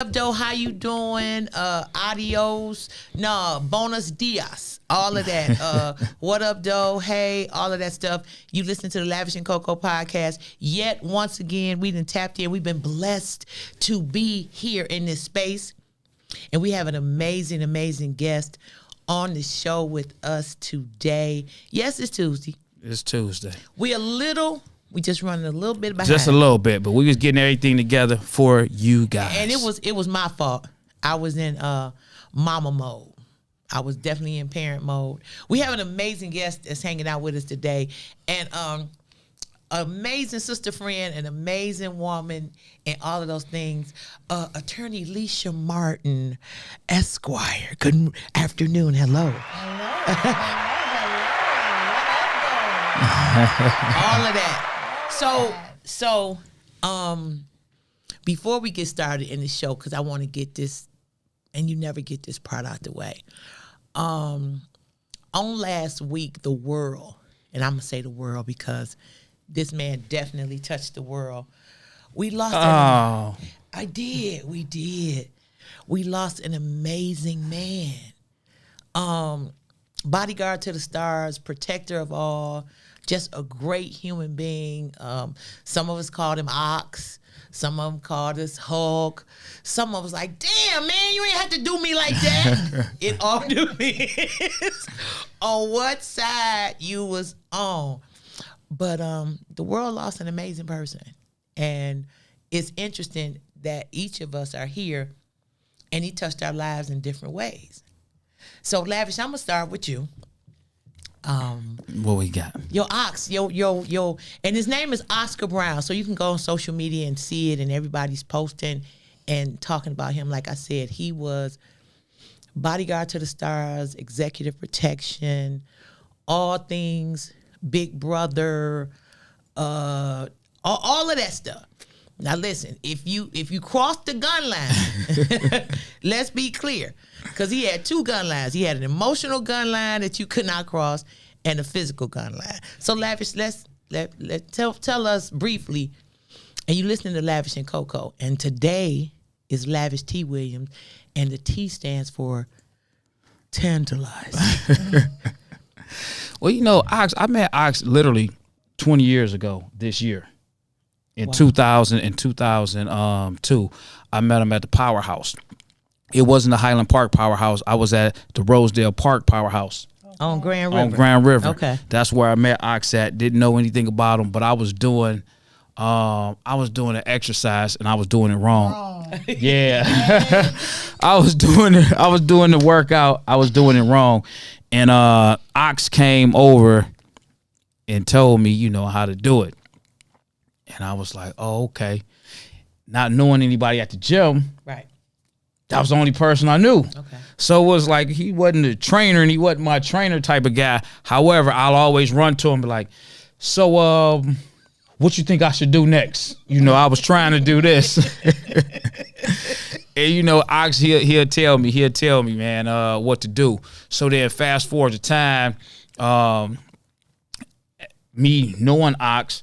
Up, Doe? How you doing? Adios. No, buenos dias. All of that. What up, Doe? Hey, all of that stuff. You listen to the Lavish and COCO podcast. Yet, once again, we done tapped in. We've been blessed to be here in this space. And we have an amazing, amazing guest on the show with us today. Yes, it's Tuesday. It's Tuesday. We just running a little bit behind. Just a little bit, but we was getting everything together for you guys. And it was my fault. I was in mama mode. I was definitely in parent mode. We have an amazing guest that's hanging out with us today. And amazing sister friend, an amazing woman, and all of those things. Attorney Alicia Martin, Esquire. Good afternoon. Hello. All of that. So, before we get started in the show, because I want to get this, and you never get this part out the way. On last week, the world, and I'm going to say the world because this man definitely touched the world. We lost we did. We lost an amazing man. Bodyguard to the stars, protector of all, just a great human being. Some of us called him Ox. Some of them called us Hulk. Some of us like, damn, man, you ain't have to do me like that. It all depends on what side you was on. But the world lost an amazing person. And it's interesting that each of us are here, and he touched our lives in different ways. So, Lavish, I'm going to start with you. What we got? Yo, Ox, and his name is Oscar Brown. So you can go on social media and see it, and everybody's posting and talking about him. Like I said, he was bodyguard to the stars, executive protection, all things, big brother, all of that stuff. Now listen, if you cross the gun line, let's be clear, because he had two gun lines. He had an emotional gun line that you could not cross, and a physical gun line. So Lavish, tell us briefly. And you listening to Lavish and COCO, and today is Lavish T. Williams, and the T stands for tantalize. Well, you know, I met Ox literally 20 years ago this year. In 2002, I met him at the Powerhouse. It wasn't the Highland Park Powerhouse. I was at the Rosedale Park Powerhouse. On Grand River. On Grand River. Okay. That's where I met Ox at. Didn't know anything about him, but I was doing an exercise and I was doing it wrong. Yeah. I was doing the workout. I was doing it wrong. And Ox came over and told me, you know, how to do it. And I was like, oh, okay. Not knowing anybody at the gym. Right. That was the only person I knew. Okay. So it was like he wasn't a trainer and he wasn't my trainer type of guy. However, I'll always run to him and be like, so what you think I should do next? You know, I was trying to do this. And you know, Ox, he'll tell me, man, what to do. So then fast forward to time, me knowing Ox,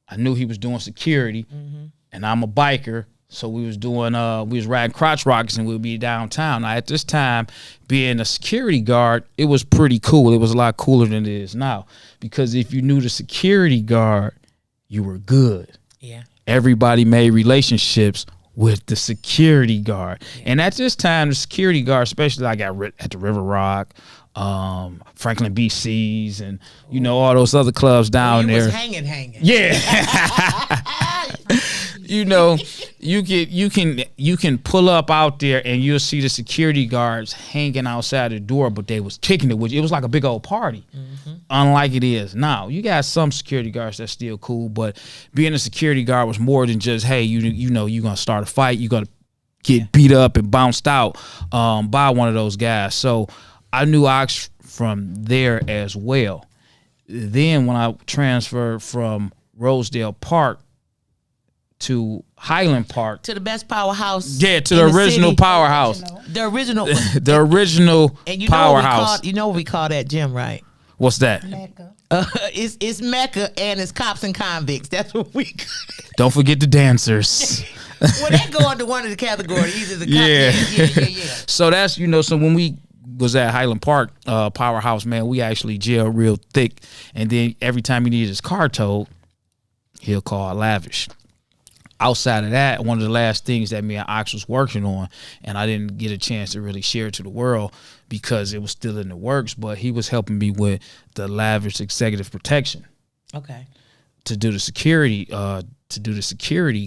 I knew he was doing security, and I'm a biker, so we was riding crotch rockets, and we'd be downtown. Now, at this time, being a security guard, it was pretty cool. It was a lot cooler than it is now, because if you knew the security guard, you were good. Yeah. Everybody made relationships with the security guard, and at this time, the security guard, especially like at the River Rock, Franklin BC's, and you know, all those other clubs down there. Was hanging. Yeah. You know, you can pull up out there and you'll see the security guards hanging outside the door, but they was kicking it, which it was like a big old party. Unlike it is now. You got some security guards that's still cool, but being a security guard was more than just, hey, you know, you're gonna start a fight, you're gonna get beat up and bounced out by one of those guys. So I knew Ox from there as well. Then when I transferred from Rosedale Park to Highland Park. To the best powerhouse. Yeah, to the original city. Powerhouse. The original. The original and you powerhouse. You know what we call that gym, right? What's that? Mecca. It's Mecca, and it's cops and convicts. That's what we. Don't forget the dancers. Well, that go under one of the categories. Either the yeah. So that's so when we was at Highland Park Powerhouse, man, we actually jailed real thick. And then every time he needed his car towed, he'll call Lavish. Outside of that, one of the last things that me and Ox was working on, and I didn't get a chance to really share it to the world because it was still in the works, but he was helping me with the Lavish executive protection. Okay. To do the security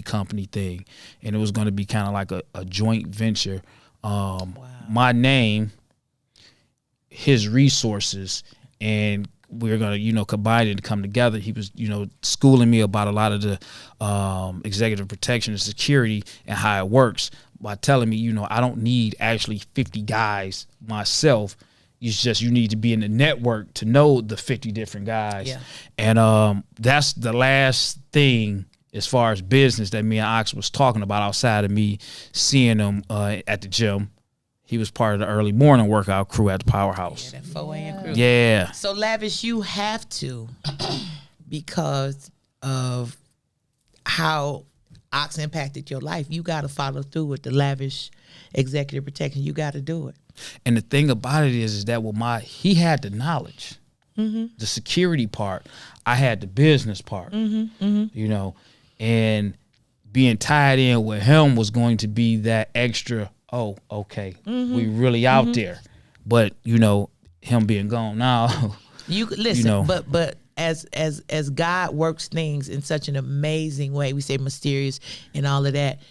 company thing, and it was going to be kind of like a joint venture. Wow. My name, his resources, and we're going to combine it and come together. He was schooling me about a lot of the executive protection and security and how it works by telling me I don't need actually 50 guys myself. It's just you need to be in the network to know the 50 different guys. Yeah. And that's the last thing as far as business that me and Ox was talking about outside of me seeing him at the gym. He was part of the early morning workout crew at the Powerhouse. Yeah, that 4 a.m. crew. Yeah. So, Lavish, you have to, because of how Ox impacted your life, you got to follow through with the Lavish executive protection. You got to do it. And the thing about it is that he had the knowledge, the security part. I had the business part, and being tied in with him was going to be that extra. Oh, okay, we really out there, but him being gone now. You listen, but as God works things in such an amazing way, we say mysterious and all of that.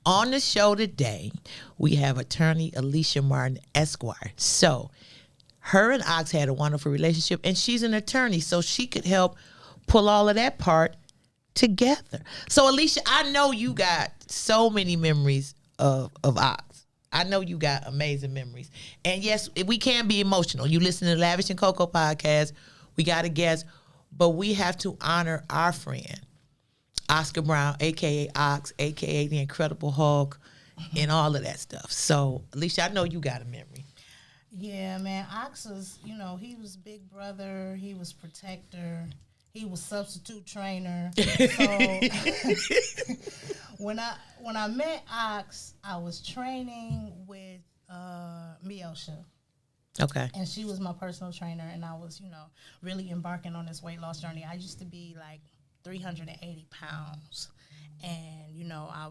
On the show today, we have attorney Alicia Martin, Esquire. So her and Ox had a wonderful relationship, and she's an attorney, so she could help pull all of that part together. So, Alicia, I know you got so many memories of Ox. I know you got amazing memories. And yes, we can be emotional. You listen to the Lavish and COCO podcast, we got a guest, but we have to honor our friend, Oscar Brown, a.k.a. Ox, a.k.a. the Incredible Hulk, and all of that stuff. So, Alicia, I know you got a memory. Yeah, man. Ox was, he was big brother. He was protector. He was substitute trainer. So, when I met Ox, I was training with Alicia. Okay. And she was my personal trainer, and I was, really embarking on this weight loss journey. I used to be like 380 pounds. And, I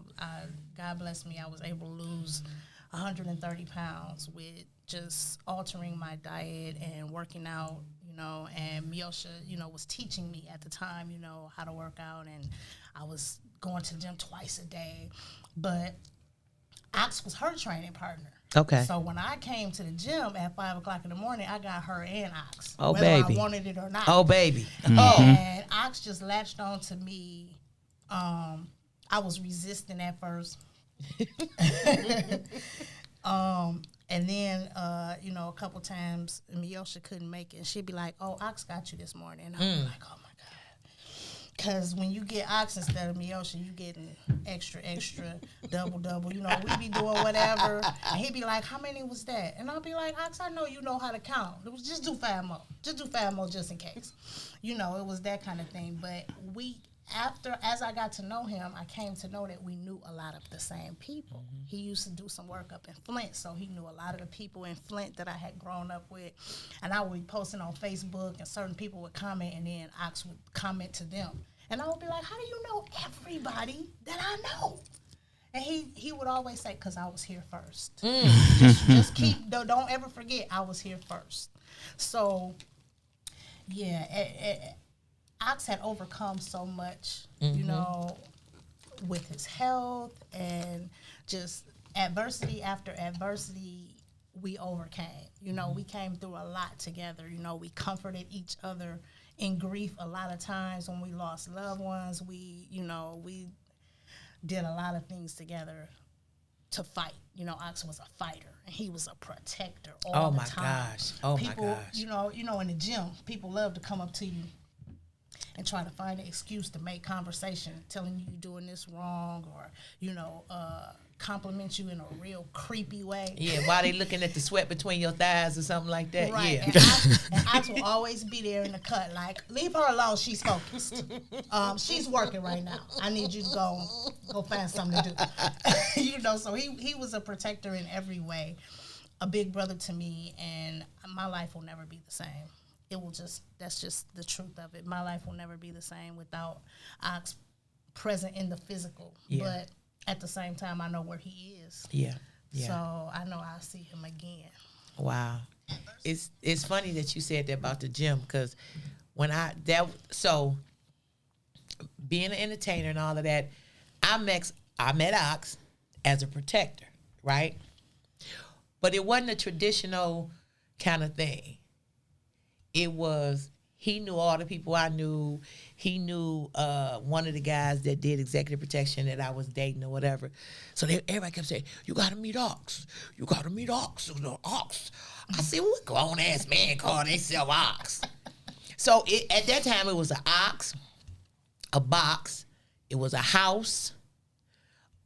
God bless me, I was able to lose 130 pounds with just altering my diet and working out, and Miosha, was teaching me at the time, how to work out, and I was going to the gym twice a day. But Ox was her training partner. Okay. So when I came to the gym at 5 o'clock in the morning, I got her and Ox. Oh, whether baby. I wanted it or not. Oh, baby. And Ox just latched on to me. I was resisting at first. And then, a couple times, Miosha couldn't make it. And she'd be like, oh, Ox got you this morning. And I'd be like, oh, my God. Because when you get Ox instead of Miosha, you getting extra, double. We be doing whatever. And he'd be like, how many was that? And I'll be like, Ox, I know you know how to count. It was just do 5 more. Just do 5 more just in case. It was that kind of thing. But as I got to know him, I came to know that we knew a lot of the same people. Mm-hmm. He used to do some work up in Flint, so he knew a lot of the people in Flint that I had grown up with. And I would be posting on Facebook, and certain people would comment, and then Ox would comment to them. And I would be like, how do you know everybody that I know? And he would always say, because I was here first. Just keep, don't ever forget, I was here first. So, yeah, Ox had overcome so much, with his health and just adversity after adversity, we overcame. We came through a lot together. We comforted each other in grief a lot of times when we lost loved ones. We did a lot of things together to fight. Ox was a fighter and he was a protector all the time. Oh people, my gosh. In the gym, people love to come up to you and try to find an excuse to make conversation, telling you you're doing this wrong, or compliment you in a real creepy way. Yeah, while they looking at the sweat between your thighs or something like that. Right. Yeah. And Ox will always be there in the cut, like, leave her alone. She's focused. She's working right now. I need you to go find something to do. You know, so he was a protector in every way, a big brother to me, and my life will never be the same. That's just the truth of it. My life will never be the same without Ox present in the physical. Yeah. But at the same time, I know where he is. Yeah. Yeah. So I know I'll see him again. Wow. It's funny that you said that about the gym, because when being an entertainer and all of that, I met Ox as a protector, right? But it wasn't a traditional kind of thing. It was, he knew all the people I knew. He knew one of the guys that did executive protection that I was dating or whatever. So everybody kept saying, you got to meet Ox. You got to meet Ox. Ox. I said, what grown-ass man called himself Ox? So at that time, it was an ox, a box, it was a house,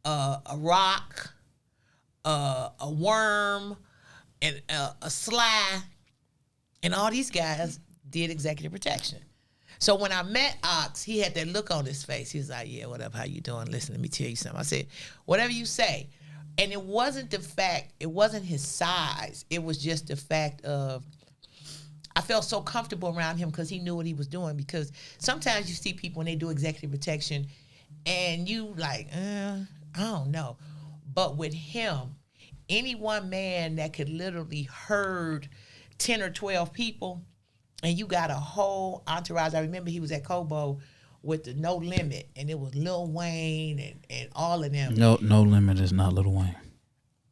a rock, a worm, and a sly, and all these guys did executive protection. So when I met Ox, he had that look on his face. He was like, yeah, what up, how you doing? Listen, let me tell you something. I said, whatever you say. And it wasn't his size. It was just the fact of, I felt so comfortable around him because he knew what he was doing. Because sometimes you see people when they do executive protection and you like, I don't know. But with him, any one man that could literally herd 10 or 12 people, and you got a whole entourage. I remember he was at COCO with the No Limit, and it was Lil Wayne and all of them. No Limit is not Lil Wayne.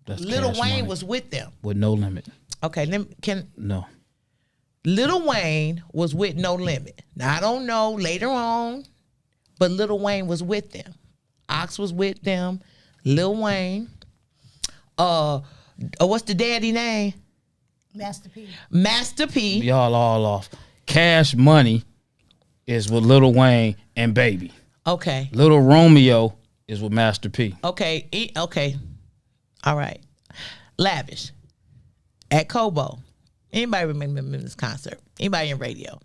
That's Lil Cash Wayne Money. was with them. With No Limit. Okay, No. Lil Wayne was with No Limit. Now, I don't know later on, but Lil Wayne was with them. Ox was with them. Lil Wayne. What's the daddy name? Master P. Master P. Y'all all off. Cash Money is with Lil Wayne and Baby. Okay. Little Romeo is with Master P. Okay. Okay. All right. Lavish. At COCO. Anybody remember this concert? Anybody in radio?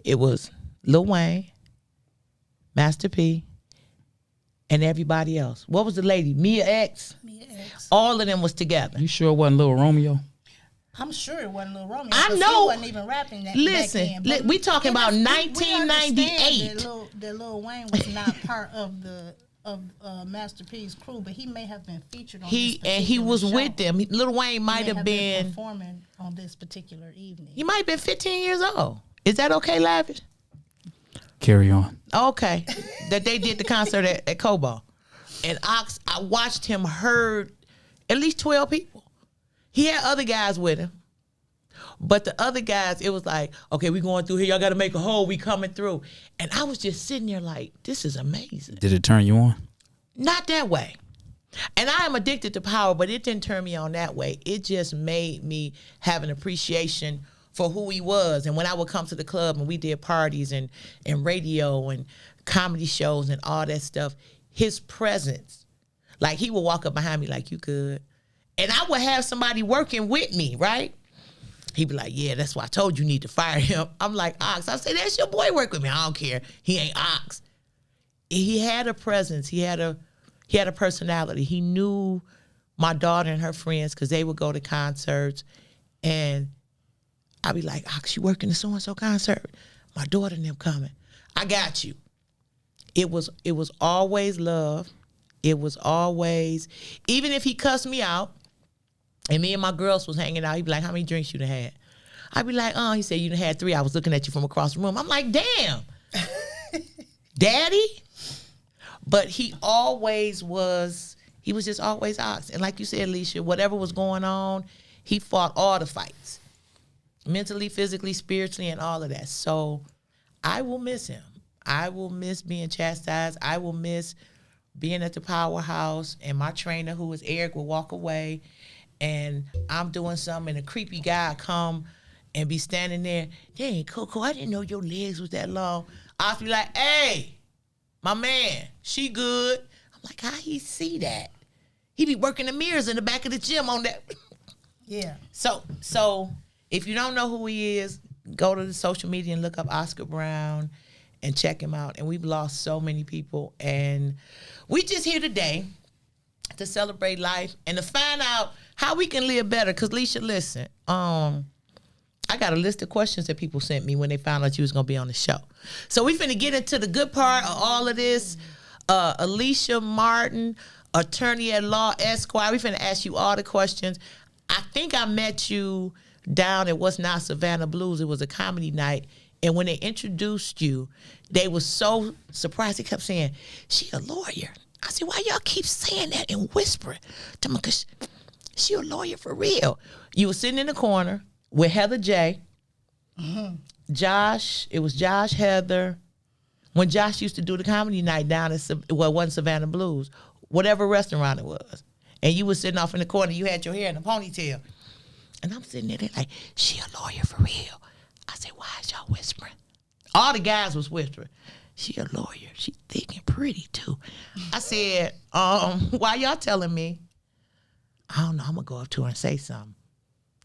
It was Lil Wayne, Master P, and everybody else. What was the lady? Mia X? Mia X. All of them was together. You sure it wasn't Lil Romeo? I'm sure it wasn't Lil Romeo. I 'cause know. He wasn't even rapping that Listen, back then. But we talking about we 1998. understand that Lil Wayne was not part of Master P's crew, but he may have been featured on this He was show. with them. Lil Wayne He might may have been performing on this particular evening. he might have been 15 years old. Is that okay, Lavish? Carry on. Okay. That they did the concert at COCO. And Ox, I watched him herd at least 12 people. He had other guys with him. But the other guys, it was like, okay, we going through here. Y'all got to make a hole. We coming through. And I was just sitting there like, this is amazing. Did it turn you on? Not that way. And I am addicted to power, but it didn't turn me on that way. It just made me have an appreciation for who he was. And when I would come to the club and we did parties and radio and comedy shows and all that stuff, his presence, like he would walk up behind me like, you good. And I would have somebody working with me, right? He'd be like, yeah, that's why I told you need to fire him. I'm like, Ox. I say, that's your boy work with me. I don't care. He ain't Ox. He had a presence. He had a personality. He knew my daughter and her friends because they would go to concerts. And I'd be like, Ox, you working the so-and-so concert? My daughter and them coming. I got you. It was always love. It was always, even if he cussed me out, and me and my girls was hanging out, he'd be like, how many drinks you done had? I'd be like, he said, you done had 3. I was looking at you from across the room. I'm like, damn. Daddy? But he was just always Ox. And like you said, Alicia, whatever was going on, he fought all the fights. Mentally, physically, spiritually, and all of that. So I will miss him. I will miss being chastised. I will miss being at the powerhouse, and my trainer, who was Eric, will walk away, and I'm doing something, and a creepy guy come and be standing there. Dang, COCO, I didn't know your legs was that long. I'll be like, hey, my man, she good. I'm like, how he see that? He be working the mirrors in the back of the gym on that. Yeah. So if you don't know who he is, go to the social media and look up Oscar Brown and check him out. And we've lost so many people. And we just here today to celebrate life and to find out how we can live better. Because, Alicia, listen, I got a list of questions that people sent me when they found out you was going to be on the show. So we finna get into the good part of all of this. Alicia Martin, attorney at law, Esquire. We finna ask you all the questions. I think I met you down at what's now Savannah Blues. It was a comedy night. And when they introduced you, they were so surprised. They kept saying, she a lawyer. I said, why y'all keep saying that and whispering? Because she a lawyer for real. You were sitting in the corner with Heather J. Mm-hmm. Josh, it was Josh, Heather. When Josh used to do the comedy night down at, well, it wasn't Savannah Blues, whatever restaurant it was. And you were sitting off in the corner. You had your hair in a ponytail. And I'm sitting there like, she a lawyer for real. I said, why is y'all whispering? All the guys was whispering. She a lawyer. She thick and pretty too. I said, why y'all telling me? I don't know. I'm going to go up to her and say something.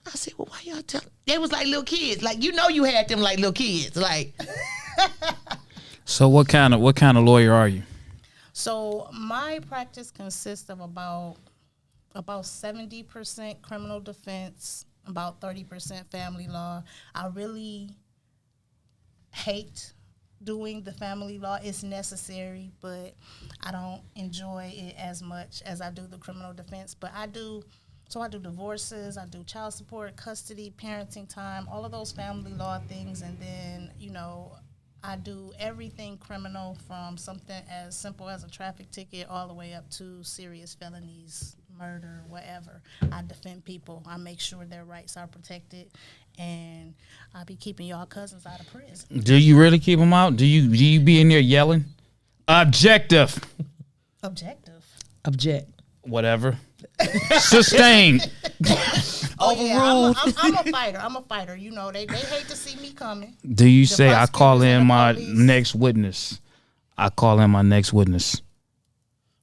I said, well, why y'all telling? They was like little kids. Like, you know you had them like little kids. Like. So what kind of lawyer are you? So my practice consists of about 70% criminal defense, about 30% family law. I really hate doing the family law. It's necessary, but I don't enjoy it as much as I do the criminal defense. But I do divorces, I do child support, custody, parenting time, all of those family law things, and then, I do everything criminal from something as simple as a traffic ticket all the way up to serious felonies, murder, whatever. I defend people. I make sure their rights are protected, and I be keeping y'all cousins out of prison. Do you really keep them out? Do you be in there yelling? Objective. Objective. Object. Whatever. Sustained. Overruled. Yeah, I'm a fighter. They hate to see me coming. Do you say I call in my police. next witness? I call in my next witness.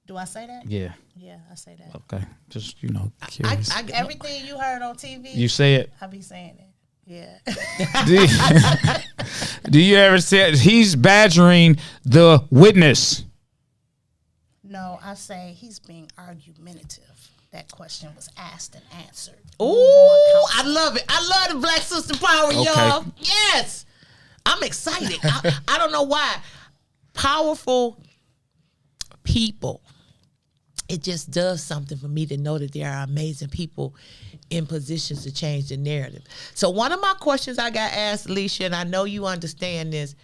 Do I say that? Yeah. Yeah, I say that. Okay. Just, curious. Everything you heard on TV. You say it? I be saying it. Yeah. Do you ever say he's badgering the witness? No, I say he's being argumentative. That question was asked and answered. Ooh, I love it. I love the Black Sister Power, Okay. y'all. Yes. I'm excited. I don't know why. Powerful people. It just does something for me to know that there are amazing people in positions to change the narrative. So one of my questions I got asked, Alicia, and I know you understand this.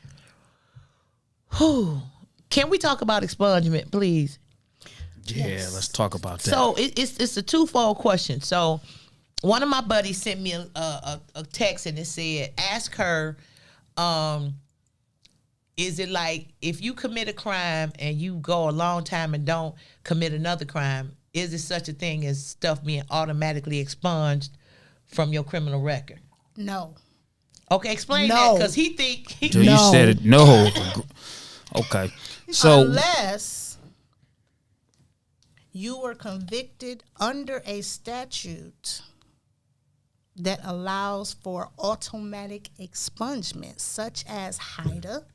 Can we talk about expungement, please? Yeah, Yes. let's talk about that. So it's a twofold question. So one of my buddies sent me a text and it said, ask her, is it like if you commit a crime and you go a long time and don't commit another crime, is it such a thing as stuff being automatically expunged from your criminal record? No. Okay, explain No. that, because he think So you said it. No. Okay. So unless you were convicted under a statute that allows for automatic expungement, such as HIDA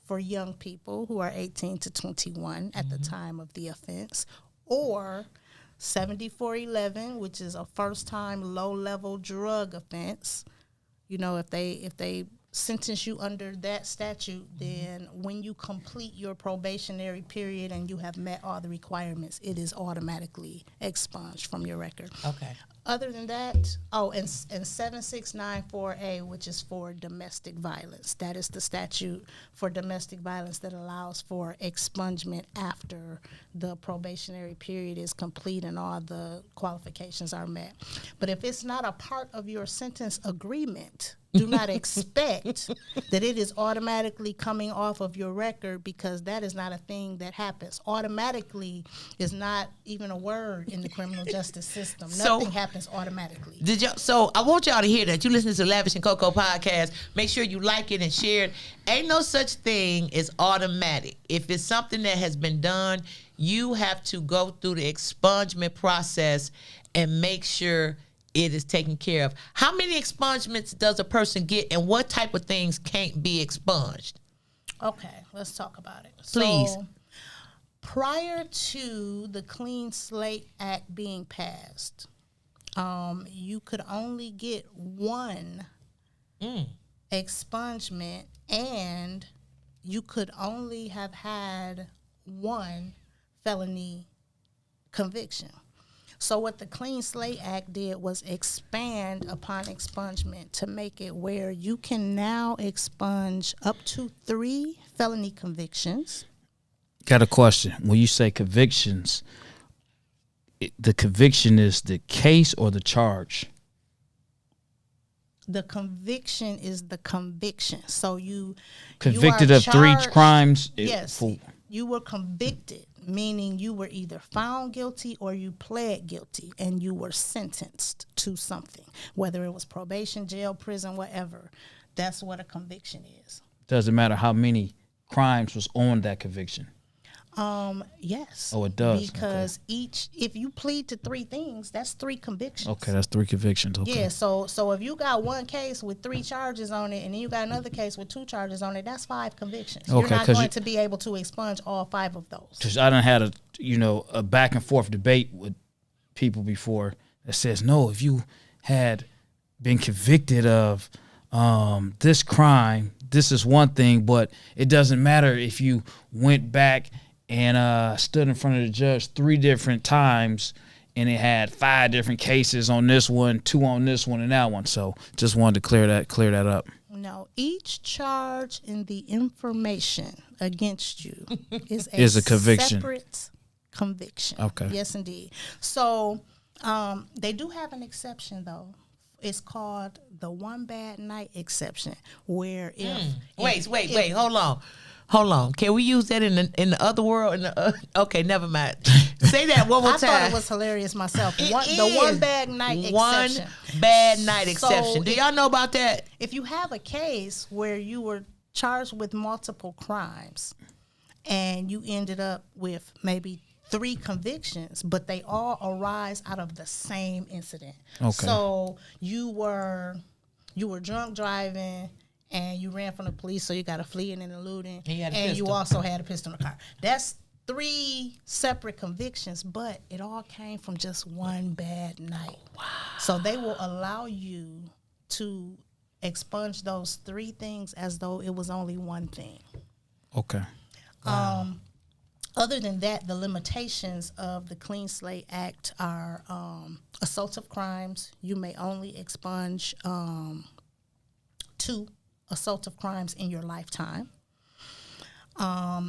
for young people who are 18 to 21 at the time of the offense, or 7411, which is a first-time low-level drug offense. If they sentence you under that statute, then when you complete your probationary period and you have met all the requirements, it is automatically expunged from your record. Okay. Other than that, and 7694A, which is for domestic violence. That is the statute for domestic violence that allows for expungement after the probationary period is complete and all the qualifications are met. But if it's not a part of your sentence agreement, do not expect that it is automatically coming off of your record, because that is not a thing that happens. Automatically is not even a word in the criminal justice system. Nothing happens automatically. So I want y'all to hear that. You listen to Lavish and COCO podcast. Make sure you like it and share it. Ain't no such thing as automatic. If it's something that has been done, you have to go through the expungement process and make sure it is taken care of. How many expungements does a person get, and what type of things can't be expunged? Okay, let's talk about it. Please. So, prior to the Clean Slate Act being passed, you could only get one expungement, and you could only have had one felony conviction. So what the Clean Slate Act did was expand upon expungement to make it where you can now expunge up to 3 felony convictions. Got a question. When you say convictions, the conviction is the case or the charge? The conviction is the conviction. So you Convicted you are of 3 charged- crimes? Yes, you were convicted, meaning you were either found guilty or you pled guilty, and you were sentenced to something, whether it was probation, jail, prison, whatever. That's what a conviction is. Doesn't matter how many crimes was on that conviction. Yes. Oh, it does. Because if you plead to 3 things, that's 3 convictions. Okay, that's 3 convictions. Okay. Yeah, so if you got one case with 3 charges on it, and then you got another case with 2 charges on it, that's 5 convictions. Okay, You're not 'cause going to be able to expunge all 5 of those. Because I done had a back and forth debate with people before that says, no, if you had been convicted of this crime, this is one thing, but it doesn't matter if you went back and stood in front of the judge 3 different times and it had 5 different cases on this one, 2 on this one, and that one. So just wanted to clear that up. No, each charge in the information against you is a conviction. Separate conviction. Okay. Yes, indeed. So they do have an exception, though. It's called the one bad night exception, where Wait, hold on. Can we use that in the other world? Okay, never mind. Say that one more time. I thought it was hilarious myself. The one bad night exception. One bad night exception. Do y'all know about that? If you have a case where you were charged with multiple crimes and you ended up with maybe 3 convictions, but they all arise out of the same incident. Okay. So you were drunk driving and you ran from the police, so you got a fleeing and eluding, and you also had a pistol in the car. That's 3 separate convictions, but it all came from just one bad night. Wow. So they will allow you to expunge those 3 things as though it was only one thing. Okay. Other than that, the limitations of the Clean Slate Act are assaultive crimes. You may only expunge 2 assaultive crimes in your lifetime.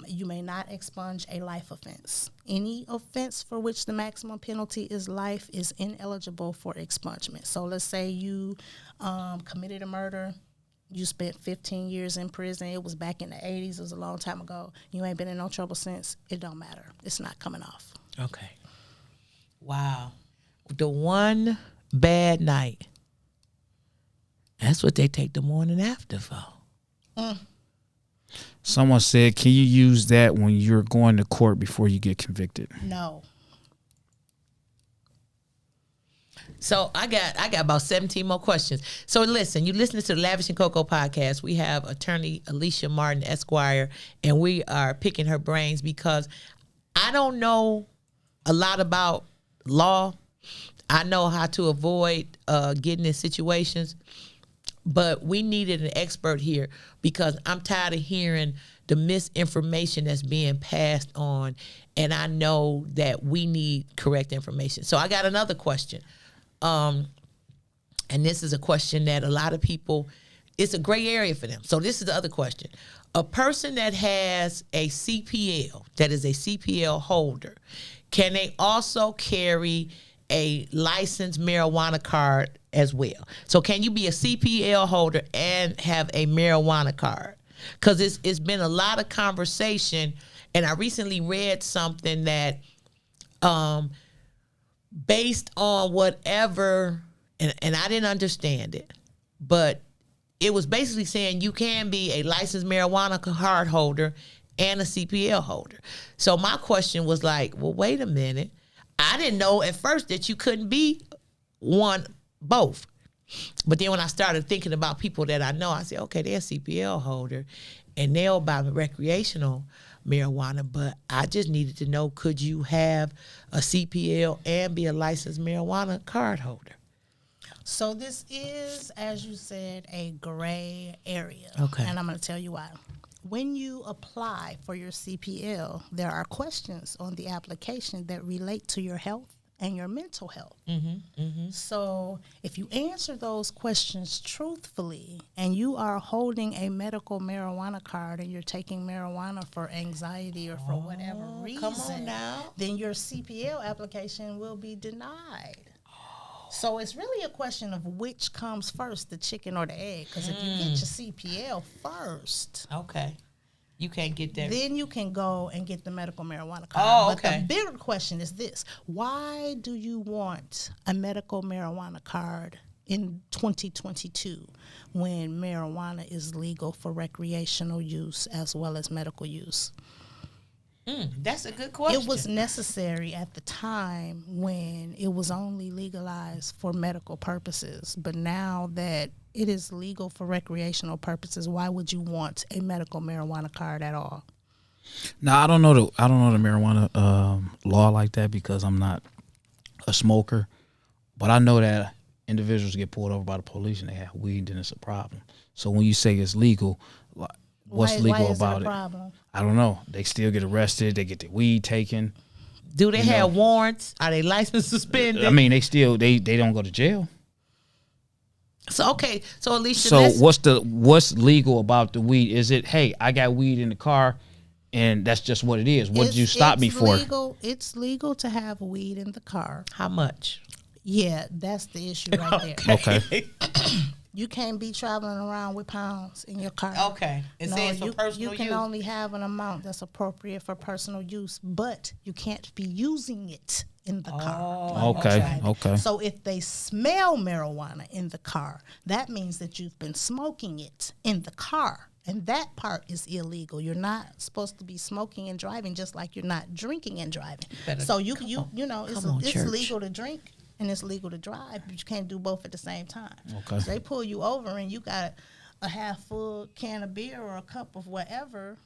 You may not expunge a life offense. Any offense for which the maximum penalty is life is ineligible for expungement. So let's say you committed a murder. You spent 15 years in prison. It was back in the 80s. It was a long time ago. You ain't been in no trouble since. It don't matter. It's not coming off. Okay. Wow. The one bad night. That's what they take the morning after for. Someone said, can you use that when you're going to court before you get convicted? No. So I got about 17 more questions. So listen, you listening to the Lavish and COCO podcast. We have attorney Alicia Martin, Esquire, and we are picking her brains because I don't know a lot about law. I know how to avoid getting in situations, but we needed an expert here because I'm tired of hearing the misinformation that's being passed on, and I know that we need correct information. So I got another question. And this is a question that a lot of people, it's a gray area for them. So this is the other question. A person that has a CPL, that is a CPL holder, can they also carry a licensed marijuana card as well? So can you be a CPL holder and have a marijuana card? Because it's been a lot of conversation, and I recently read something that based on whatever, and I didn't understand it, but it was basically saying you can be a licensed marijuana card holder and a CPL holder. So my question was like, well, wait a minute. I didn't know at first that you couldn't be both. But then when I started thinking about people that I know, I said, okay, they're a CPL holder and they'll buy recreational marijuana, but I just needed to know, could you have a CPL and be a licensed marijuana card holder? So this is, as you said, a gray area. Okay. And I'm going to tell you why. When you apply for your CPL, there are questions on the application that relate to your health and your mental health. So if you answer those questions truthfully and you are holding a medical marijuana card and you're taking marijuana for anxiety or for whatever reason, come on now. then your CPL application will be denied. So it's really a question of which comes first, the chicken or the egg. Because if you get your CPL first, Okay. You can't get that. then you can go and get the medical marijuana card. Oh, But okay. the bigger question is this. Why do you want a medical marijuana card in 2022 when marijuana is legal for recreational use as well as medical use? That's a good question. It was necessary at the time when it was only legalized for medical purposes. But now that it is legal for recreational purposes, why would you want a medical marijuana card at all? Now I don't know the marijuana law like that because I'm not a smoker, but I know that individuals get pulled over by the police and they have weed, and it's a problem. So when you say it's legal, what's why legal is about it it? a problem? I don't know. They still get arrested. They get their weed taken. Do they have warrants? Are they license suspended? I mean, they don't go to jail. So okay, so Alicia, So what's legal about the weed? Is it, hey, I got weed in the car, and that's just what it is? What did you stop me for? It's legal to have weed in the car. how much? Yeah, that's the issue right there. Okay. You can't be traveling around with pounds in your car. Okay. It says for personal you can use. only have an amount that's appropriate for personal use, but you can't be using it in the car. while you're Okay, driving. okay. So if they smell marijuana in the car, that means that you've been smoking it in the car. And that part is illegal. You're not supposed to be smoking and driving, just like you're not drinking and driving. So it's church. legal to drink and it's legal to drive, but you can't do both at the same time. Okay. So they pull you over and you got a half full can of beer or a cup of whatever,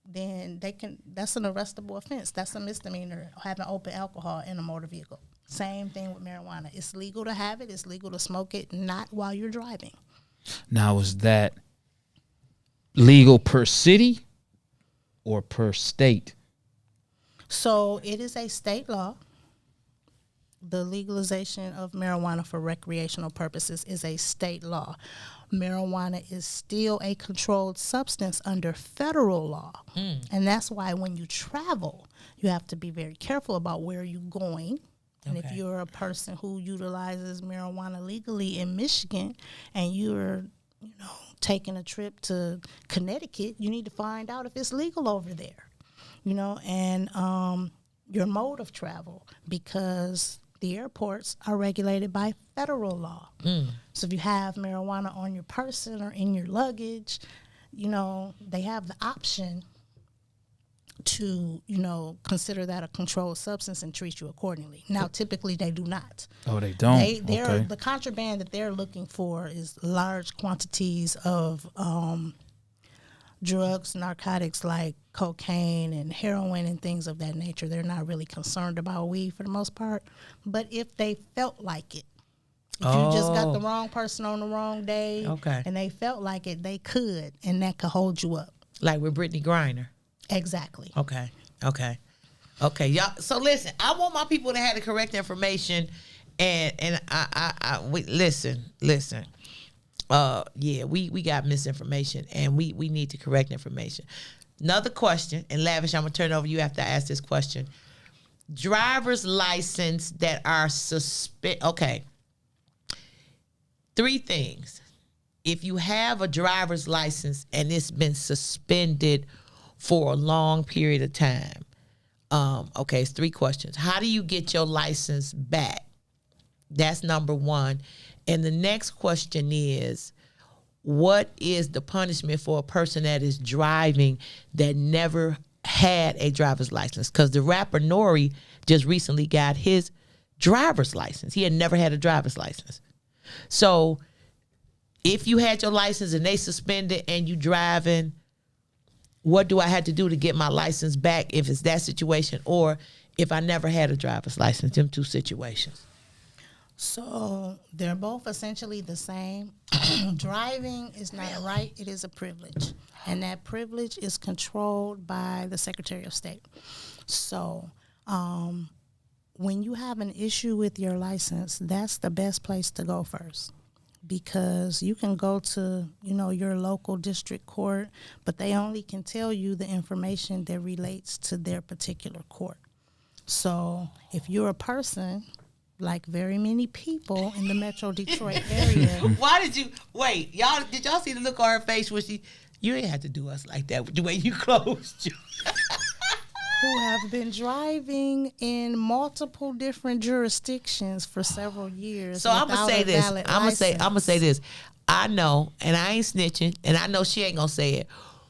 then that's an arrestable offense. That's a misdemeanor, having open alcohol in a motor vehicle. Same thing with marijuana. It's legal to have it. It's legal to smoke it, not while you're driving. Now, is that legal per city or per state? So it is a state law. The legalization of marijuana for recreational purposes is a state law. Marijuana is still a controlled substance under federal law. And that's why when you travel, you have to be very careful about where you're going. And if you're a person who utilizes marijuana legally in Michigan and you're, taking a trip to Connecticut, you need to find out if it's legal over there, and your mode of travel, because the airports are regulated by federal law. So if you have marijuana on your person or in your luggage, they have the option to, consider that a controlled substance and treat you accordingly. Now, typically they do not. Oh, they don't? Okay. The contraband that they're looking for is large quantities of drugs, narcotics like cocaine and heroin and things of that nature. They're not really concerned about weed for the most part. But if they felt like it, if you just got the wrong person on the wrong day and they felt like it, they could, and that could hold you up. Like with Brittany Griner. Exactly. Okay, y'all. So listen, I want my people to have the correct information, and we listen. We got misinformation, and we need the correct information. Another question, and Lavish, I'm gonna turn it over to you after I ask this question. Driver's license that are Okay. 3 things. If you have a driver's license and it's been suspended for a long period of time. It's 3 questions. How do you get your license back? That's number 1. And the next question is, what is the punishment for a person that is driving that never had a driver's license? Because the rapper Nori just recently got his driver's license. He had never had a driver's license. So if you had your license and they suspended and you driving, what do I have to do to get my license back if it's that situation, or if I never had a driver's license? Them two situations. So they're both essentially the same. Driving is not a right, it is a privilege. And that privilege is controlled by the Secretary of State. So when you have an issue with your license, that's the best place to go first. Because you can go to, your local district court, but they only can tell you the information that relates to their particular court. So if you're a person, like very many people in the Metro Detroit area. Why did you, wait, did y'all see the look on her face when you ain't have to do us like that, the way you closed you. Who have been driving in multiple different jurisdictions for several years. So I'm gonna say this. I'm gonna say this. I know, and I ain't snitching, and I know she ain't gonna say it,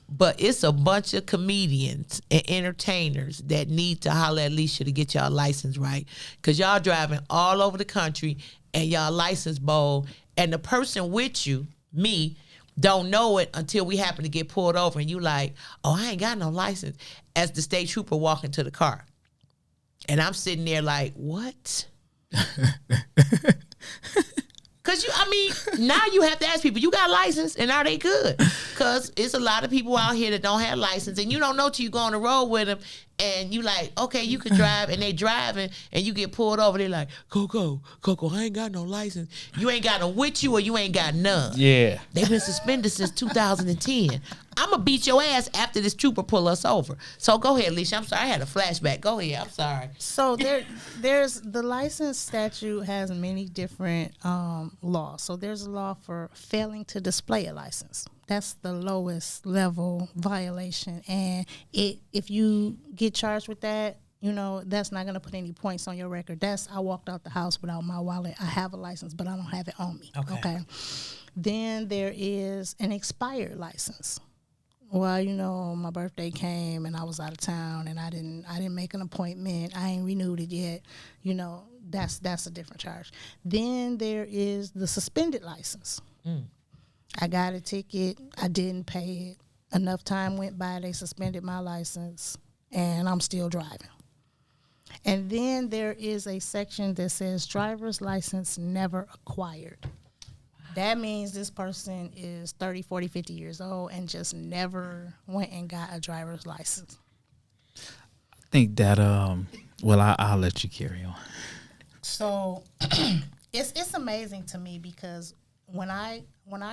but it's a bunch of comedians and entertainers that need to holler at Alicia to get y'all license right, because y'all driving all over the country and y'all license bowl, and the person with you, me, don't know it until we happen to get pulled over and you like, oh, I ain't got no license, as the state trooper walking to the car. And I'm sitting there like, what? Because now you have to ask people, you got a license and are they good? Because it's a lot of people out here that don't have license and you don't know till you go on the road with them and you like, okay, you can drive, and they driving and you get pulled over. They like, COCO, I ain't got no license. You ain't got them with you or you ain't got none. Yeah. They've been suspended since 2010. I'm going to beat your ass after this trooper pull us over. So go ahead, Alicia. I'm sorry. I had a flashback. Go ahead. I'm sorry. So there's the license statute has many different laws. So there's a law for failing to display a license. That's the lowest level violation. And if you get charged with that, that's not going to put any points on your record. I walked out the house without my wallet. I have a license, but I don't have it on me. Okay. Then there is an expired license. Well, my birthday came and I was out of town and I didn't make an appointment. I ain't renewed it yet. That's a different charge. Then there is the suspended license. I got a ticket. I didn't pay it. Enough time went by. They suspended my license and I'm still driving. And then there is a section that says driver's license never acquired. That means this person is 30, 40, 50 years old and just never went and got a driver's license. I think that, I'll let you carry on. So it's amazing to me because when I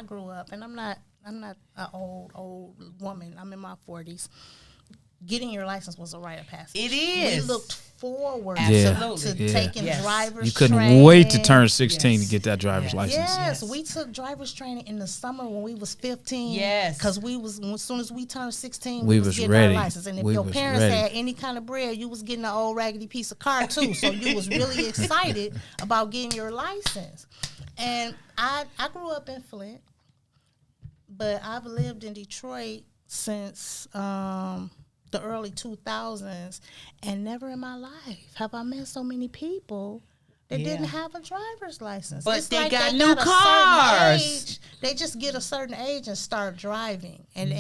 grew up, and I'm not an old woman, I'm in my 40s. Getting your license was a rite of passage. It is. We looked forward to taking driver's You couldn't training. wait to turn 16 to get that driver's license. Yes, we took driver's training in the summer when we was 15. Yes. Because as soon as we turned 16, we was was getting ready. our license. And if your parents had any kind of bread, you was getting an old raggedy piece of car too. So you was really excited about getting your license. And I grew up in Flint, but I've lived in Detroit since the early 2000s, and never in my life have I met so many people that didn't have a driver's license. But it's they like got they new got cars. age, they just get a certain age and start driving, and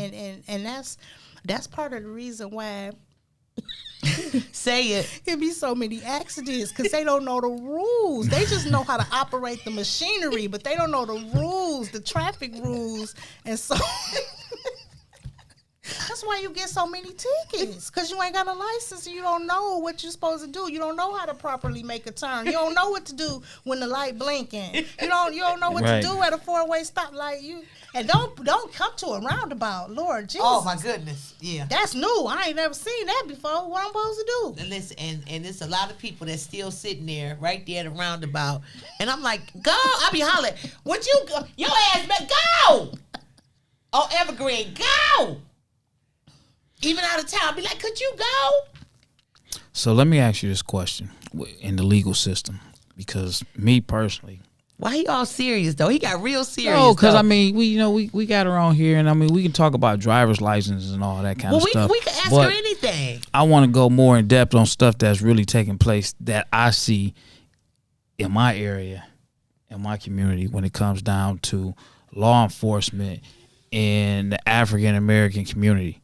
that's part of the reason why say it. It be so many accidents because they don't know the rules. They just know how to operate the machinery, but they don't know the rules, the traffic rules, and so. That's why you get so many tickets, because you ain't got a license and you don't know what you're supposed to do. You don't know how to properly make a turn. You don't know what to do when the light blinking. You don't know what to do at a four-way stoplight. And don't come to a roundabout, Lord Jesus. Oh my goodness, yeah. That's new. I ain't never seen that before. What I'm supposed to do? And listen, and it's a lot of people that's still sitting there right there at the roundabout, and I'm like, go! I be hollering, would you go? Your ass better go! Oh, Evergreen, go! Even out of town, be like, could you go? So let me ask you this question in the legal system, because me personally, Why he all serious though? He got real serious. No, because though. I mean, we got her on here, and I mean, we can talk about driver's licenses and all that kind of stuff. We can ask but her anything. I want to go more in depth on stuff that's really taking place that I see in my area, in my community, when it comes down to law enforcement in the African American community.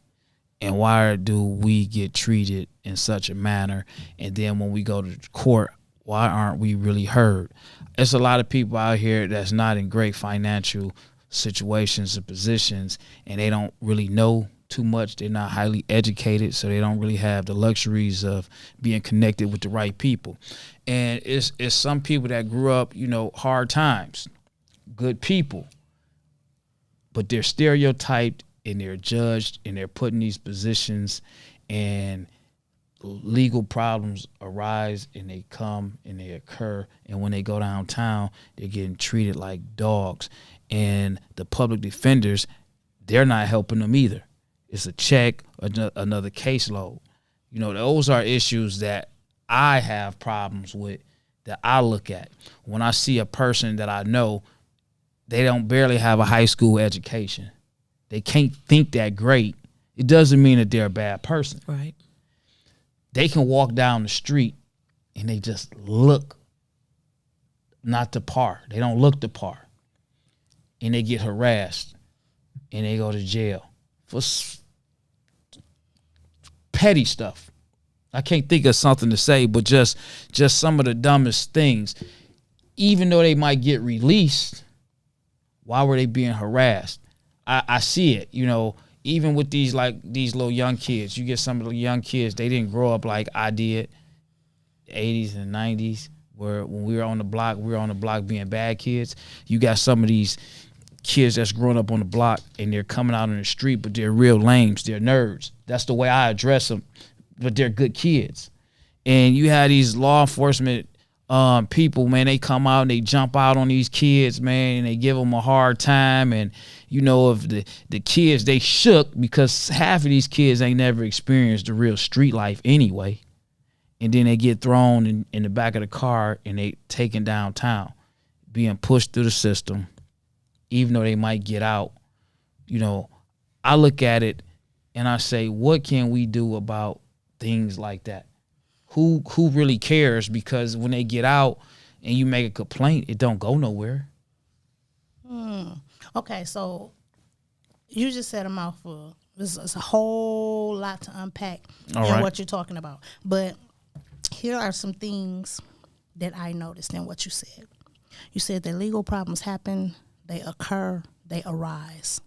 And why do we get treated in such a manner? And then when we go to court, why aren't we really heard? There's a lot of people out here that's not in great financial situations or positions, and they don't really know too much. They're not highly educated, so they don't really have the luxuries of being connected with the right people. And it's some people that grew up, hard times, good people, but they're stereotyped and they're judged and they're put in these positions, and legal problems arise and they come and they occur, and when they go downtown, they're getting treated like dogs. And the public defenders, they're not helping them either. It's a check, another caseload. Those are issues that I have problems with, that I look at. When I see a person that I know, they don't barely have a high school education. They can't think that great. It doesn't mean that they're a bad person. Right. They can walk down the street and they just look not to par. They don't look to par. And they get harassed and they go to jail for petty stuff. I can't think of something to say, but just some of the dumbest things. Even though they might get released, why were they being harassed? I see it, even with these little young kids. You get some of the young kids, they didn't grow up like I did, 80s and 90s, where when we were on the block being bad kids. You got some of these kids that's growing up on the block and they're coming out on the street, but they're real lames, they're nerds. That's the way I address them, but they're good kids. And you have these law enforcement people, man, they come out and they jump out on these kids, man, and they give them a hard time. And if the kids, they shook because half of these kids ain't never experienced the real street life anyway. And then they get thrown in the back of the car and they taken downtown, being pushed through the system, even though they might get out. I look at it and I say, what can we do about things like that? Who really cares? Because when they get out and you make a complaint, it don't go nowhere. Okay, so you just said a mouthful. It's a whole lot to unpack in what you're talking about. But here are some things that I noticed in what you said. You said that legal problems happen, they occur, they arise.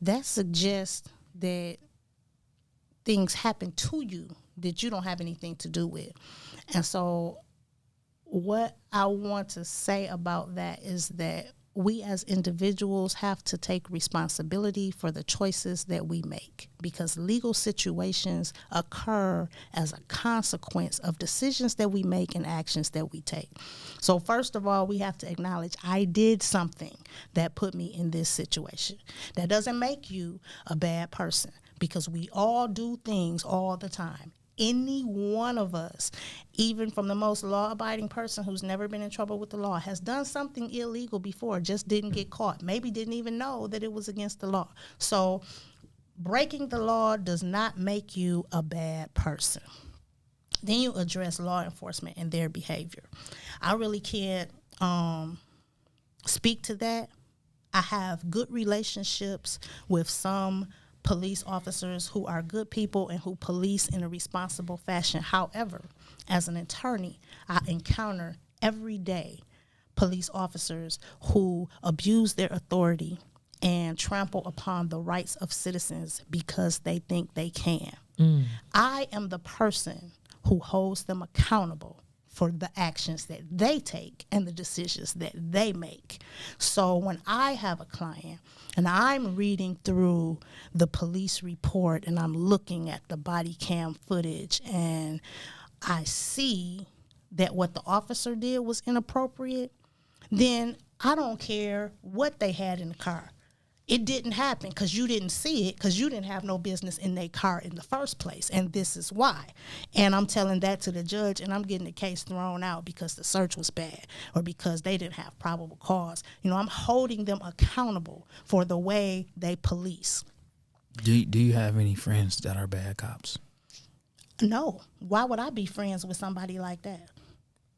That suggests that things happen to you that you don't have anything to do with. And so what I want to say about that is that we as individuals have to take responsibility for the choices that we make, because legal situations occur as a consequence of decisions that we make and actions that we take. So first of all, we have to acknowledge I did something that put me in this situation. That doesn't make you a bad person, because we all do things all the time. Any one of us, even from the most law-abiding person who's never been in trouble with the law, has done something illegal before, just didn't get caught, maybe didn't even know that it was against the law. So breaking the law does not make you a bad person. Then you address law enforcement and their behavior. I really can't speak to that. I have good relationships with some police officers who are good people and who police in a responsible fashion. However, as an attorney, I encounter every day police officers who abuse their authority and trample upon the rights of citizens because they think they can. I am the person who holds them accountable for the actions that they take and the decisions that they make. So when I have a client and I'm reading through the police report and I'm looking at the body cam footage and I see that what the officer did was inappropriate, then I don't care what they had in the car. It didn't happen because you didn't see it, because you didn't have no business in their car in the first place. And this is why. And I'm telling that to the judge, and I'm getting the case thrown out because the search was bad or because they didn't have probable cause. You know, I'm holding them accountable for the way they police. Do you have any friends that are bad cops? No. Why would I be friends with somebody like that?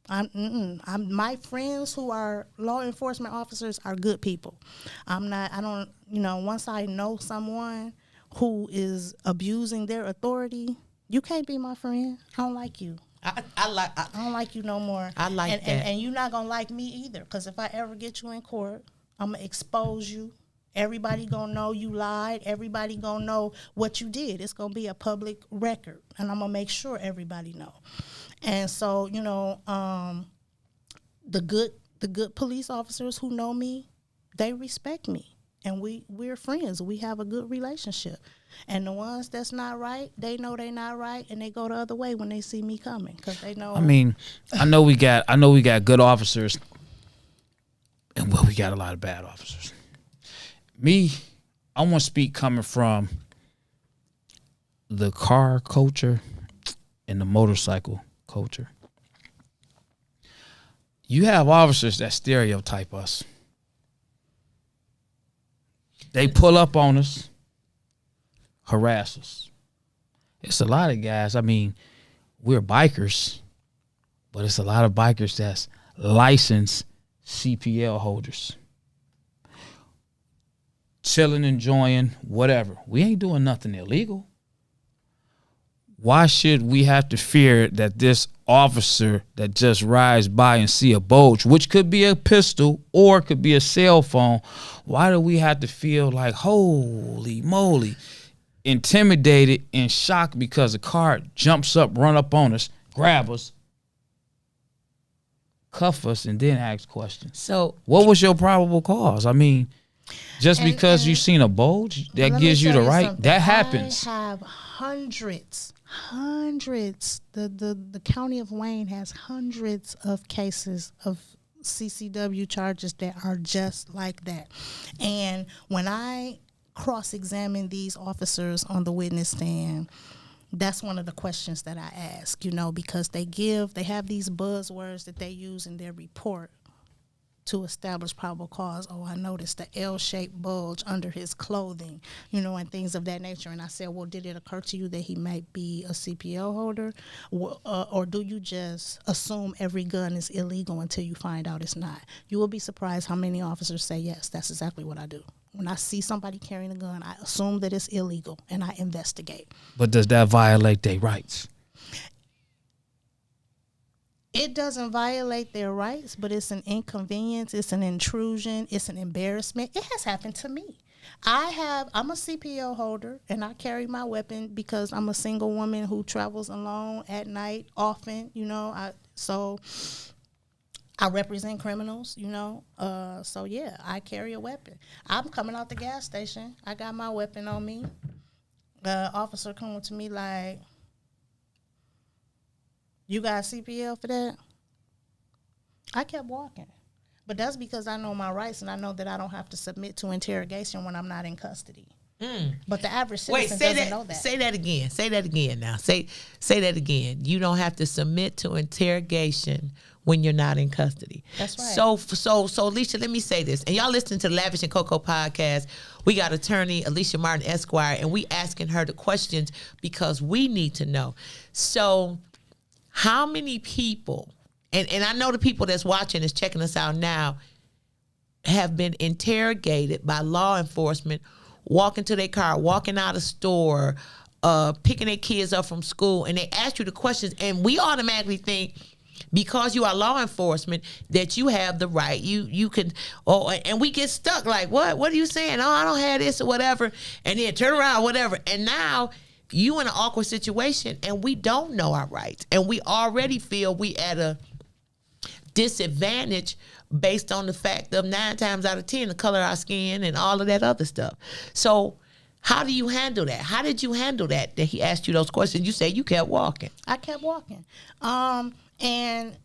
My friends who are law enforcement officers are good people. Once I know someone who is abusing their authority, you can't be my friend. I don't like you. I don't like you no more. I like that. And you're not going to like me either, because if I ever get you in court, I'm going to expose you. Everybody going to know you lied. Everybody going to know what you did. It's going to be a public record, and I'm going to make sure everybody know. And so, the good police officers who know me, they respect me, and we're friends. We have a good relationship. And the ones that's not right, they know they're not right, and they go the other way when they see me coming, because they know. I mean, I know we got good officers, and we got a lot of bad officers. Me, I want to speak coming from the car culture and the motorcycle culture. You have officers that stereotype us. They pull up on us, harass us. It's a lot of guys. I mean, we're bikers, but it's a lot of bikers that's licensed CPL holders. Chilling, enjoying, whatever. We ain't doing nothing illegal. Why should we have to fear that this officer that just rides by and see a bulge, which could be a pistol or could be a cell phone, why do we have to feel like, holy moly, intimidated and shocked because a car jumps up, run up on us, grab us, cuff us, and then ask questions? So what was your probable cause? I mean, just because you've seen a bulge, that gives you the right. Something. That happens. I have hundreds. The county of Wayne has hundreds of cases of CCW charges that are just like that. And when I cross-examine these officers on the witness stand, that's one of the questions that I ask, because they have these buzzwords that they use in their report to establish probable cause. Oh, I noticed the L-shaped bulge under his clothing, and things of that nature. And I said, well, did it occur to you that he might be a CPL holder? Or do you just assume every gun is illegal until you find out it's not? You will be surprised how many officers say, yes, that's exactly what I do. When I see somebody carrying a gun, I assume that it's illegal, and I investigate. But does that violate their rights? It doesn't violate their rights, but it's an inconvenience, it's an intrusion, it's an embarrassment. It has happened to me. I'm a CPO holder, and I carry my weapon because I'm a single woman who travels alone at night often, so I represent criminals, so yeah, I carry a weapon. I'm coming out the gas station. I got my weapon on me. The officer coming to me like, you got CPL for that? I kept walking. But that's because I know my rights, and I know that I don't have to submit to interrogation when I'm not in custody. But the average citizen doesn't know that. Say that again. Say that again now. Say that again. You don't have to submit to interrogation when you're not in custody. That's right. So Alicia, let me say this. And y'all listening to the Lavish and COCO podcast. We got attorney Alicia Martin Esquire, and we asking her the questions because we need to know. So how many people, and I know the people that's watching is checking us out now, have been interrogated by law enforcement, walking to their car, walking out of store, picking their kids up from school, and they ask you the questions, and we automatically think because you are law enforcement that you have the right. You can, and we get stuck like, what are you saying? Oh, I don't have this or whatever, and then turn around or whatever, and now you in an awkward situation, and we don't know our rights, and we already feel we at a disadvantage based on the fact of 9 times out of 10 the color of our skin and all of that other stuff. So how do you handle that? How did you handle that he asked you those questions? You say you kept walking. I kept walking. And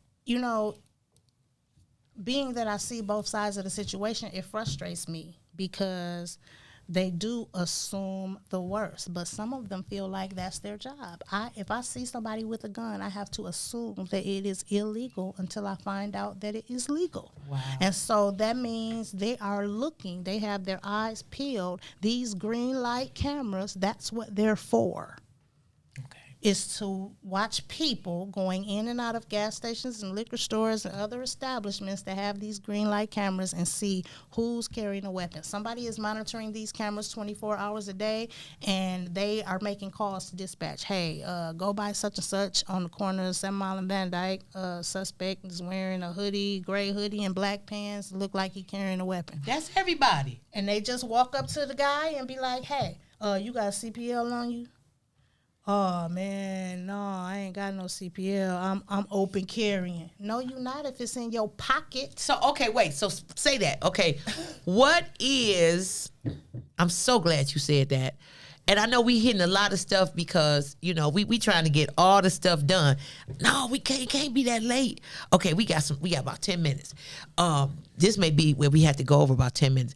being that I see both sides of the situation, it frustrates me because they do assume the worst, but some of them feel like that's their job. If I see somebody with a gun, I have to assume that it is illegal until I find out that it is legal. Wow. And so that means they are looking, they have their eyes peeled. These green light cameras, that's what they're for. Is to watch people going in and out of gas stations and liquor stores and other establishments that have these green light cameras and see who's carrying a weapon. Somebody is monitoring these cameras 24 hours a day, and they are making calls to dispatch. Hey, go by such and such on the corner of 7 Mile and Van Dyke. Suspect is wearing a hoodie, gray hoodie and black pants. Look like he carrying a weapon. That's everybody. And they just walk up to the guy and be like, hey, you got a CPL on you? Oh man, no, I ain't got no CPL. I'm open carrying. No, you not if it's in your pocket. So okay, wait. So say that. Okay, what is? I'm so glad you said that. And I know we hitting a lot of stuff because we trying to get all the stuff done. No, we can't be that late. Okay, we got about 10 minutes. This may be where we have to go over about 10 minutes.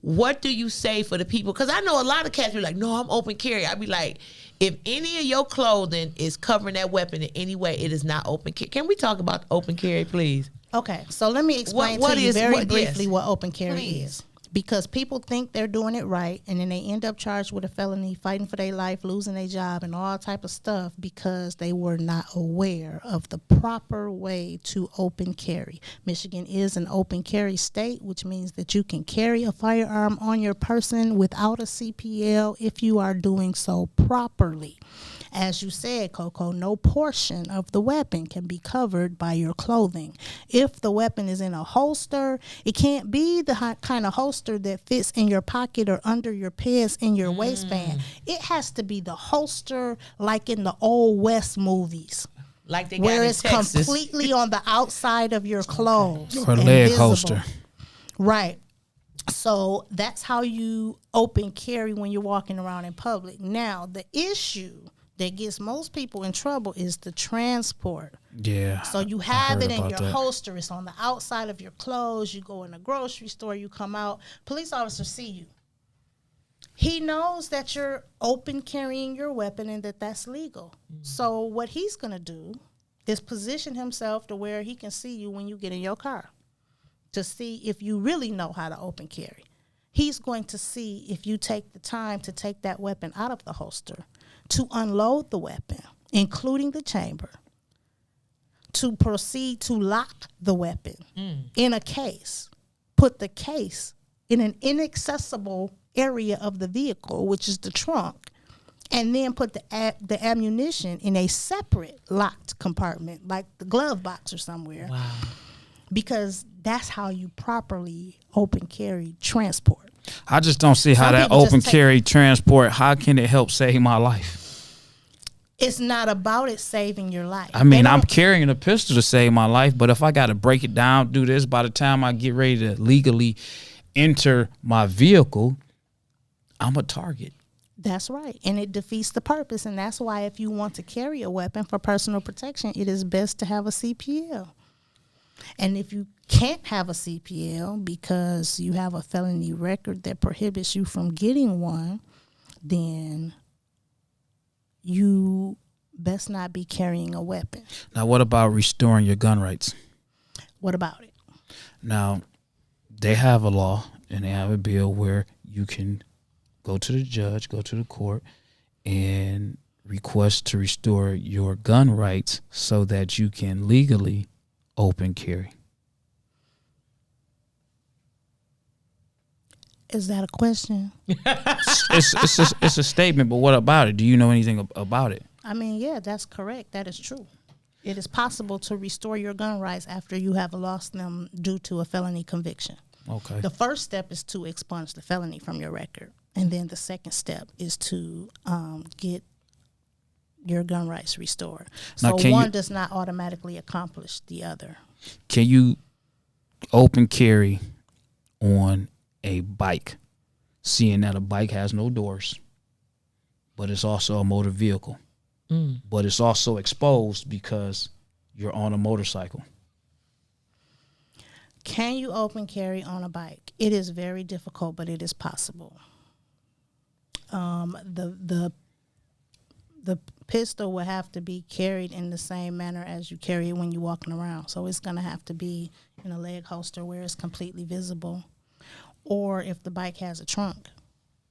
What do you say for the people? Because I know a lot of cats be like, no, I'm open carry. I be like, if any of your clothing is covering that weapon in any way, it is not open carry. Can we talk about open carry, please? Okay, so let me explain to you very briefly what open carry is. Because people think they're doing it right, and then they end up charged with a felony, fighting for their life, losing their job, and all type of stuff because they were not aware of the proper way to open carry. Michigan is an open carry state, which means that you can carry a firearm on your person without a CPL if you are doing so properly. As you said, COCO, no portion of the weapon can be covered by your clothing. If the weapon is in a holster, it can't be the kind of holster that fits in your pocket or under your pants in your waistband. It has to be the holster like in the old West movies. Like they got where in it's Texas. completely on the outside of your clothes. Or leg holster. Right. So that's how you open carry when you're walking around in public. Now, the issue that gets most people in trouble is the transport. Yeah. So you have it in your holster. It's on the outside of your clothes. You go in a grocery store. You come out. Police officer see you. He knows that you're open carrying your weapon and that that's legal. So what he's going to do is position himself to where he can see you when you get in your car to see if you really know how to open carry. He's going to see if you take the time to take that weapon out of the holster, to unload the weapon, including the chamber, to proceed to lock the weapon in a case, put the case in an inaccessible area of the vehicle, which is the trunk, and then put the ammunition in a separate locked compartment, like the glove box or somewhere. Wow. Because that's how you properly open carry transport. I just don't see how that open carry transport, how can it help save my life? It's not about it saving your life. I mean, I'm carrying a pistol to save my life, but if I got to break it down, do this, by the time I get ready to legally enter my vehicle, I'm a target. That's right. And it defeats the purpose. And that's why if you want to carry a weapon for personal protection, it is best to have a CPL. And if you can't have a CPL because you have a felony record that prohibits you from getting one, then you best not be carrying a weapon. Now, what about restoring your gun rights? What about it? Now, they have a law and they have a bill where you can go to the judge, go to the court, and request to restore your gun rights so that you can legally open carry. Is that a question? It's a statement, but what about it? Do you know anything about it? I mean, yeah, that's correct. That is true. It is possible to restore your gun rights after you have lost them due to a felony conviction. Okay. The first step is to expunge the felony from your record. And then the second step is to get your gun rights restored. So one does not automatically accomplish the other. Can you open carry on a bike, seeing that a bike has no doors, but it's also a motor vehicle, but it's also exposed because you're on a motorcycle? Can you open carry on a bike? It is very difficult, but it is possible. The pistol will have to be carried in the same manner as you carry it when you're walking around. So it's going to have to be in a leg holster where it's completely visible. Or if the bike has a trunk,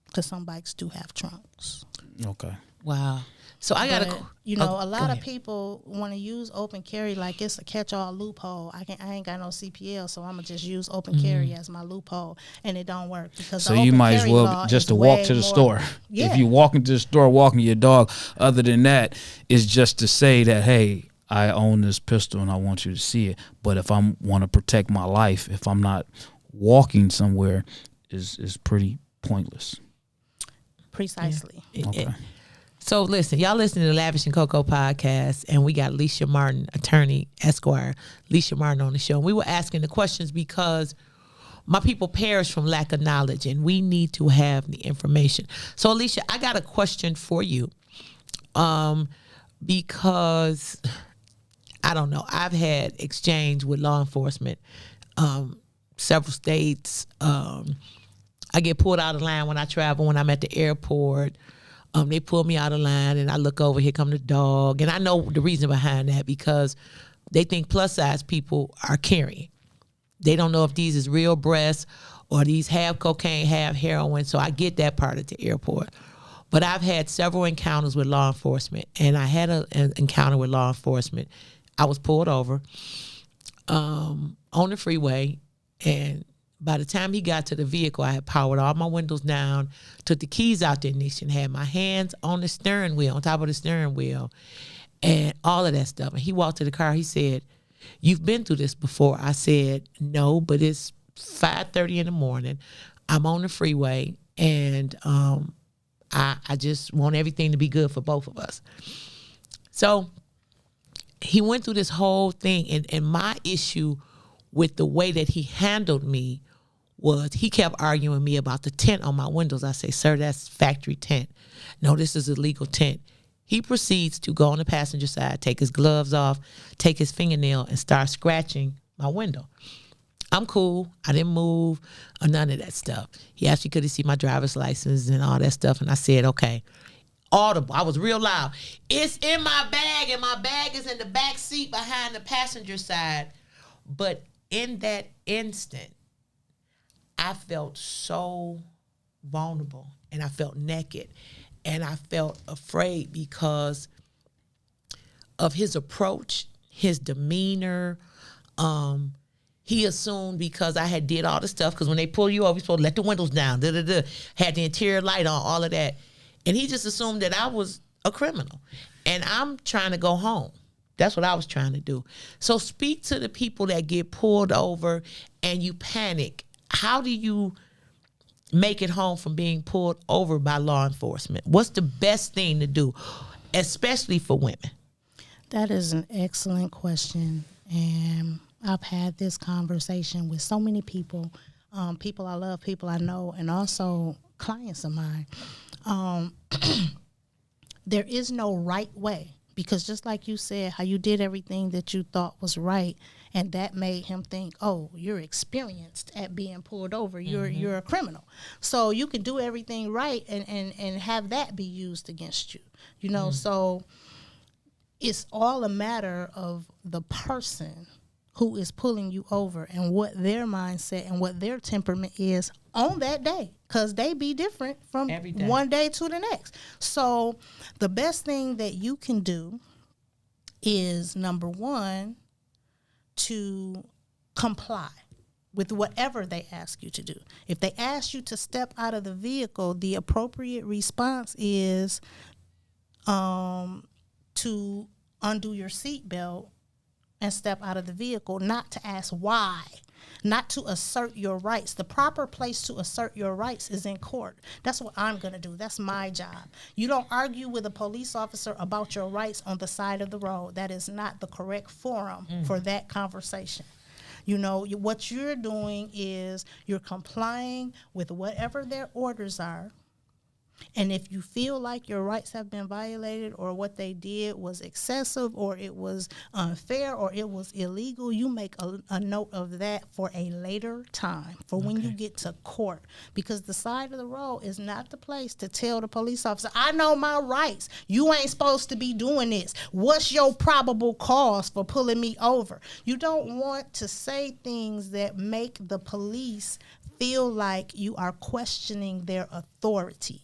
because some bikes do have trunks. Okay. Wow. So I got to, a lot of people want to use open carry like it's a catch-all loophole. I ain't got no CPL, so I'm gonna just use open carry as my loophole, and it don't work because so you might as well just to walk to the store. Yeah. If you walk into the store walking your dog, other than that, is just to say that, hey, I own this pistol and I want you to see it. But if I want to protect my life, if I'm not walking somewhere, is pretty pointless. Precisely. Yeah. Okay. So listen, y'all listening to the Lavish and COCO podcast, and we got Alicia Martin, attorney, Esquire, Alicia Martin on the show. And we were asking the questions because my people perish from lack of knowledge, and we need to have the information. So Alicia, I got a question for you, because I don't know, I've had exchange with law enforcement, several states. I get pulled out of line when I travel, when I'm at the airport. They pull me out of line, and I look over, here come the dog. And I know the reason behind that, because they think plus-size people are carrying. They don't know if these is real breasts or these have cocaine, have heroin. So I get that part at the airport. But I've had several encounters with law enforcement, and I had an encounter with law enforcement. I was pulled over on the freeway, and by the time he got to the vehicle, I had powered all my windows down, took the keys out the ignition, had my hands on the steering wheel, on top of the steering wheel, and all of that stuff. And he walked to the car. He said, "You've been through this before." I said, "No, but it's 5:30 in the morning. I'm on the freeway, and I just want everything to be good for both of us." So he went through this whole thing, and my issue with the way that he handled me was he kept arguing me about the tint on my windows. I say, "Sir, that's factory tint. No, this is illegal tint." He proceeds to go on the passenger side, take his gloves off, take his fingernail, and start scratching my window. I'm cool. I didn't move or none of that stuff. He asked me could he see my driver's license and all that stuff, and I said, okay. Audible. I was real loud. "It's in my bag, and my bag is in the back seat behind the passenger side." But in that instant, I felt so vulnerable, and I felt naked, and I felt afraid because of his approach, his demeanor. He assumed because I had did all the stuff, because when they pull you over, you're supposed to let the windows down, had the interior light on, all of that. And he just assumed that I was a criminal. And I'm trying to go home. That's what I was trying to do. So speak to the people that get pulled over and you panic. How do you make it home from being pulled over by law enforcement? What's the best thing to do, especially for women? That is an excellent question. And I've had this conversation with so many people, people I love, people I know, and also clients of mine. There is no right way. Because just like you said, how you did everything that you thought was right, and that made him think, oh, you're experienced at being pulled over. You're a criminal. So you can do everything right and have that be used against you. So it's all a matter of the person who is pulling you over and what their mindset and what their temperament is on that day, because they be different from one day to the next. So the best thing that you can do is, number one, to comply with whatever they ask you to do. If they ask you to step out of the vehicle, the appropriate response is to undo your seatbelt and step out of the vehicle, not to ask why, not to assert your rights. The proper place to assert your rights is in court. That's what I'm going to do. That's my job. You don't argue with a police officer about your rights on the side of the road. That is not the correct forum for that conversation. What you're doing is you're complying with whatever their orders are, And if you feel like your rights have been violated or what they did was excessive or it was unfair or it was illegal, you make a note of that for a later time, for when you get to court. Because the side of the road is not the place to tell the police officer, I know my rights. You ain't supposed to be doing this. What's your probable cause for pulling me over? You don't want to say things that make the police feel like you are questioning their authority,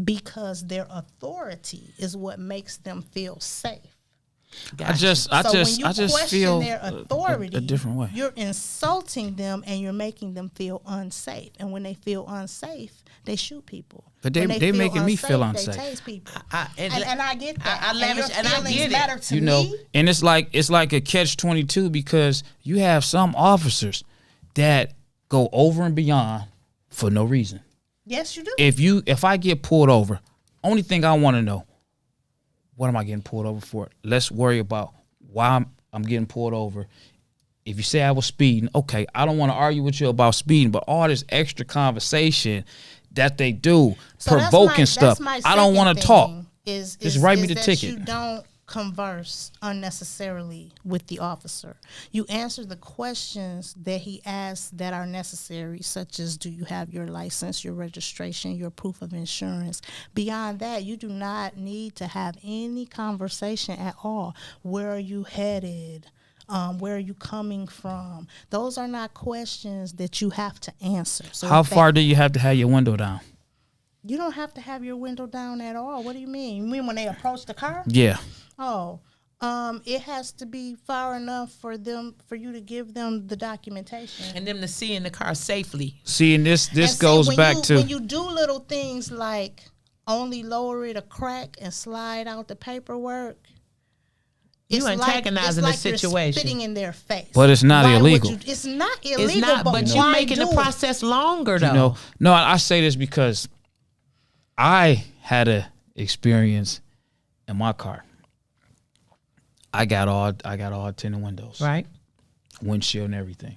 because their authority is what makes them feel safe. I just feel their authority a different way. You're insulting them and you're making them feel unsafe. And when they feel unsafe, they shoot people. But they making me feel unsafe. They tase people. And I get that. I get it. You know, and it's like a catch-22 because you have some officers that go over and beyond for no reason. Yes, you do. If I get pulled over, only thing I want to know, what am I getting pulled over for? Let's worry about why I'm getting pulled over. If you say I was speeding, okay, I don't want to argue with you about speeding, but all this extra conversation that they do, so provoking stuff, I don't want to talk. Just write me the ticket. You don't converse unnecessarily with the officer. You answer the questions that he asks that are necessary, such as, do you have your license, your registration, your proof of insurance? Beyond that, you do not need to have any conversation at all. Where are you headed? Where are you coming from? Those are not questions that you have to answer. So how far do you have to have your window down? You don't have to have your window down at all. What do you mean? You mean when they approach the car? Yeah. Oh, it has to be far enough for you to give them the documentation and them to see in the car safely. See, and this goes back to when you do little things like only lower it a crack and slide out the paperwork. You antagonizing the situation. You're spitting in their face. But it's not illegal. It's not illegal. It's not, but you're making the process longer, though. You know, no, I say this because I had a experience in my car. I got all tinted windows, right, windshield and everything.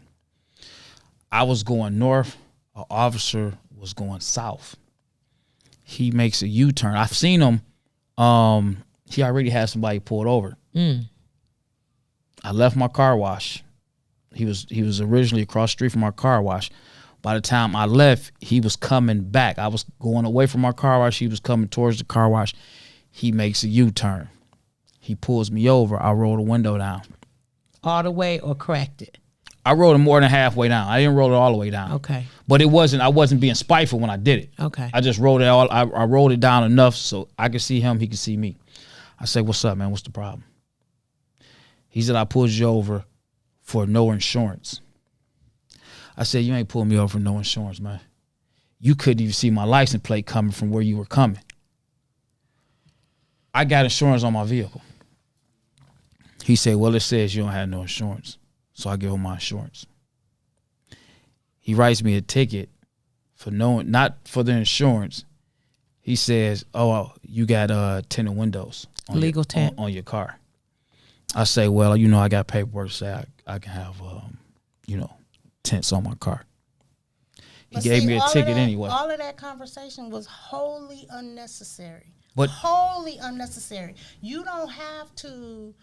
I was going north. An officer was going south. He makes a U-turn. I've seen him. He already had somebody pulled over. I left my car wash. He was originally across the street from my car wash. By the time I left, he was coming back. I was going away from my car wash. He was coming towards the car wash. He makes a U-turn. He pulls me over. I roll the window down. All the way or cracked it? I rolled it more than halfway down. I didn't roll it all the way down. Okay. But I wasn't being spiteful when I did it. Okay. I just rolled it all. I rolled it down enough so I could see him, he could see me. I said, what's up, man? What's the problem? He said, I pulled you over for no insurance. I said, you ain't pulled me over for no insurance, man. You couldn't even see my license plate coming from where you were coming. I got insurance on my vehicle. He said, well, it says you don't have no insurance. So I give him my insurance. He writes me a ticket for not for the insurance. He says, oh, you got tinted windows on legal tint on your car. I say, well, you know, I got paperwork to say I can have, tints on my car. He gave me a ticket anyway. All of that conversation was wholly unnecessary. But wholly unnecessary. You don't have to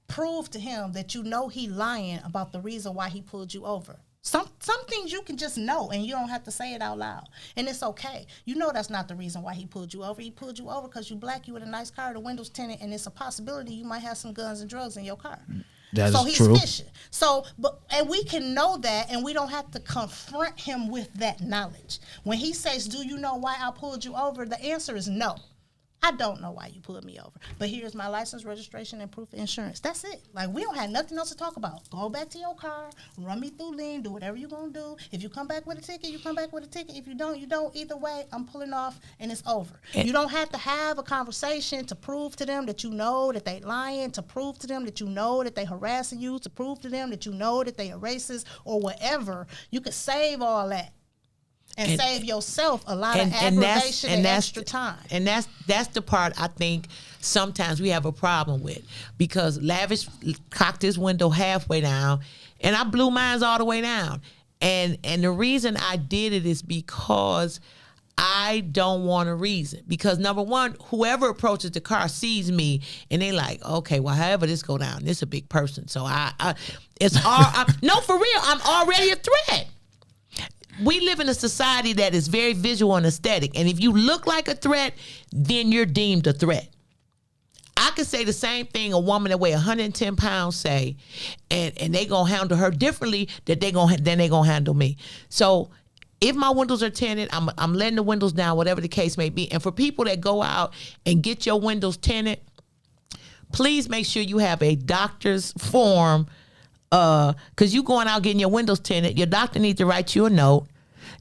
prove to him that you know he lying about the reason why he pulled you over. Some things you can just know and you don't have to say it out loud. And it's okay. You know that's not the reason why he pulled you over. He pulled you over because you black, you in a nice car, the windows tinted, and it's a possibility you might have some guns and drugs in your car. That so is true. he's fishing. So, and we can know that, and we don't have to confront him with that knowledge. When he says, do you know why I pulled you over? The answer is no. I don't know why you pulled me over. But here's my license, registration, and proof of insurance. That's it. Like, we don't have nothing else to talk about. Go back to your car, run me through lean, do whatever you're going to do. If you come back with a ticket, you come back with a ticket. If you don't, you don't. Either way, I'm pulling off, and it's over. You don't have to have a conversation to prove to them that you know that they lying, to prove to them that you know that they harassing you, to prove to them that you know that they are racist or whatever. You could save all that. And save yourself a lot of aggravation and extra time. And that's the part I think sometimes we have a problem with, because Lavish cocked his window halfway down and I blew mine all the way down. And the reason I did it is because I don't want a reason, because number one, whoever approaches the car sees me and they like, okay, well, however this go down, this a big person. So no, for real, I'm already a threat. We live in a society that is very visual and aesthetic. And if you look like a threat, then you're deemed a threat. I could say the same thing a woman that weigh 110 pounds say, and they gonna handle her differently than they gonna handle me. So if my windows are tinted, I'm letting the windows down, whatever the case may be. And for people that go out and get your windows tinted, please make sure you have a doctor's form, because you going out getting your windows tinted, your doctor needs to write you a note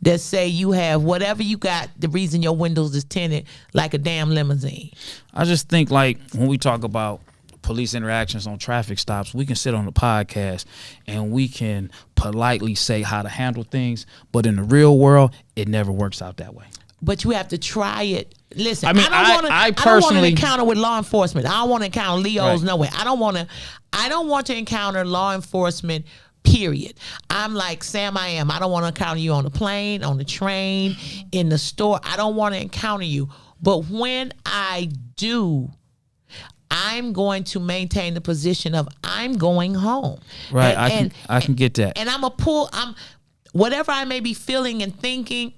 that say you have whatever you got, the reason your windows is tinted, like a damn limousine. I just think, like, when we talk about police interactions on traffic stops, we can sit on the podcast and we can politely say how to handle things, but in the real world, it never works out that way. But you have to try it. Listen, I mean, I don't want an encounter with law enforcement. I don't want to encounter Leos, no way. I don't want to encounter law enforcement, period. I'm like Sam I am. I don't want to encounter you on the plane, on the train, in the store. I don't want to encounter you. But when I do, I'm going to maintain the position of I'm going home. Right. I can get that. And whatever I may be feeling and thinking,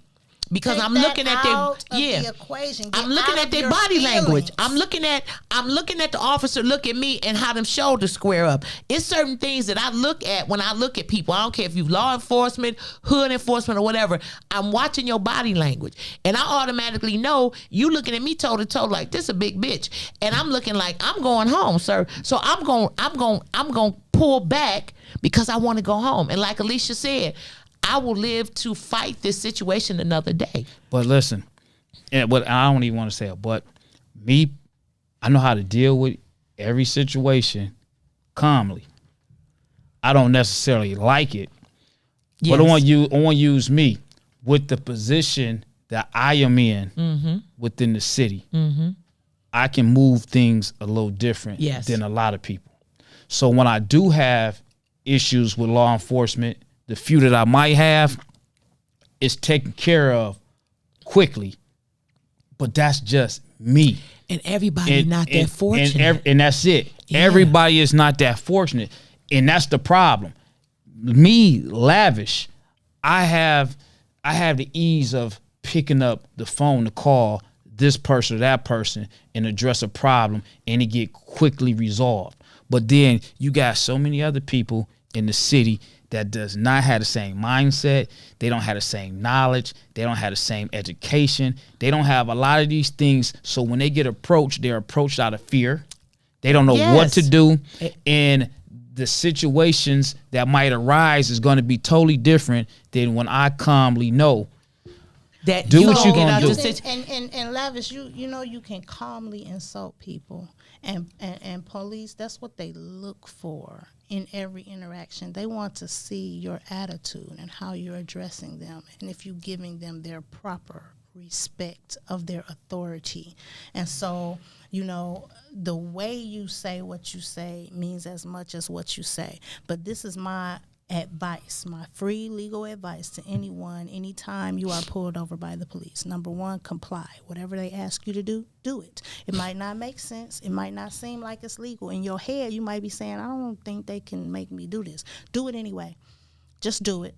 because I'm looking at the equation. I'm looking at their body language. I'm looking at the officer look at me and how them shoulders square up. It's certain things that I look at when I look at people. I don't care if you law enforcement, hood enforcement, or whatever. I'm watching your body language, and I automatically know you looking at me toe to toe like this a big bitch, and I'm looking like I'm going home, sir. So I'm going pull back because I want to go home. And like Alicia said, I will live to fight this situation another day. But listen, but I don't even want to say it, but me, I know how to deal with every situation calmly. I don't necessarily like it, but I want to use me with the position that I am in within the city. Mm-hmm. I can move things a little different than a lot of people. So when I do have issues with law enforcement, the few that I might have is taken care of quickly, but that's just me. And everybody not that fortunate. And that's it. Yeah. Everybody is not that fortunate, and that's the problem. Me, Lavish, I have the ease of picking up the phone to call this person or that person and address a problem, and it get quickly resolved. But then you got so many other people in the city that does not have the same mindset. They don't have the same knowledge. They don't have the same education. They don't have a lot of these things. So when they get approached, they're approached out of fear. They don't know what to do. And the situations that might arise is going to be totally different than when I calmly know that do what you're going to do. And Lavish, you know you can calmly insult people. And police, that's what they look for in every interaction. They want to see your attitude and how you're addressing them, and if you're giving them their proper respect of their authority. And so, you know, the way you say what you say means as much as what you say. But this is my advice, my free legal advice to anyone, anytime you are pulled over by the police. Number one, comply. Whatever they ask you to do, do it. It might not make sense. It might not seem like it's legal. In your head, you might be saying, I don't think they can make me do this. Do it anyway. Just do it.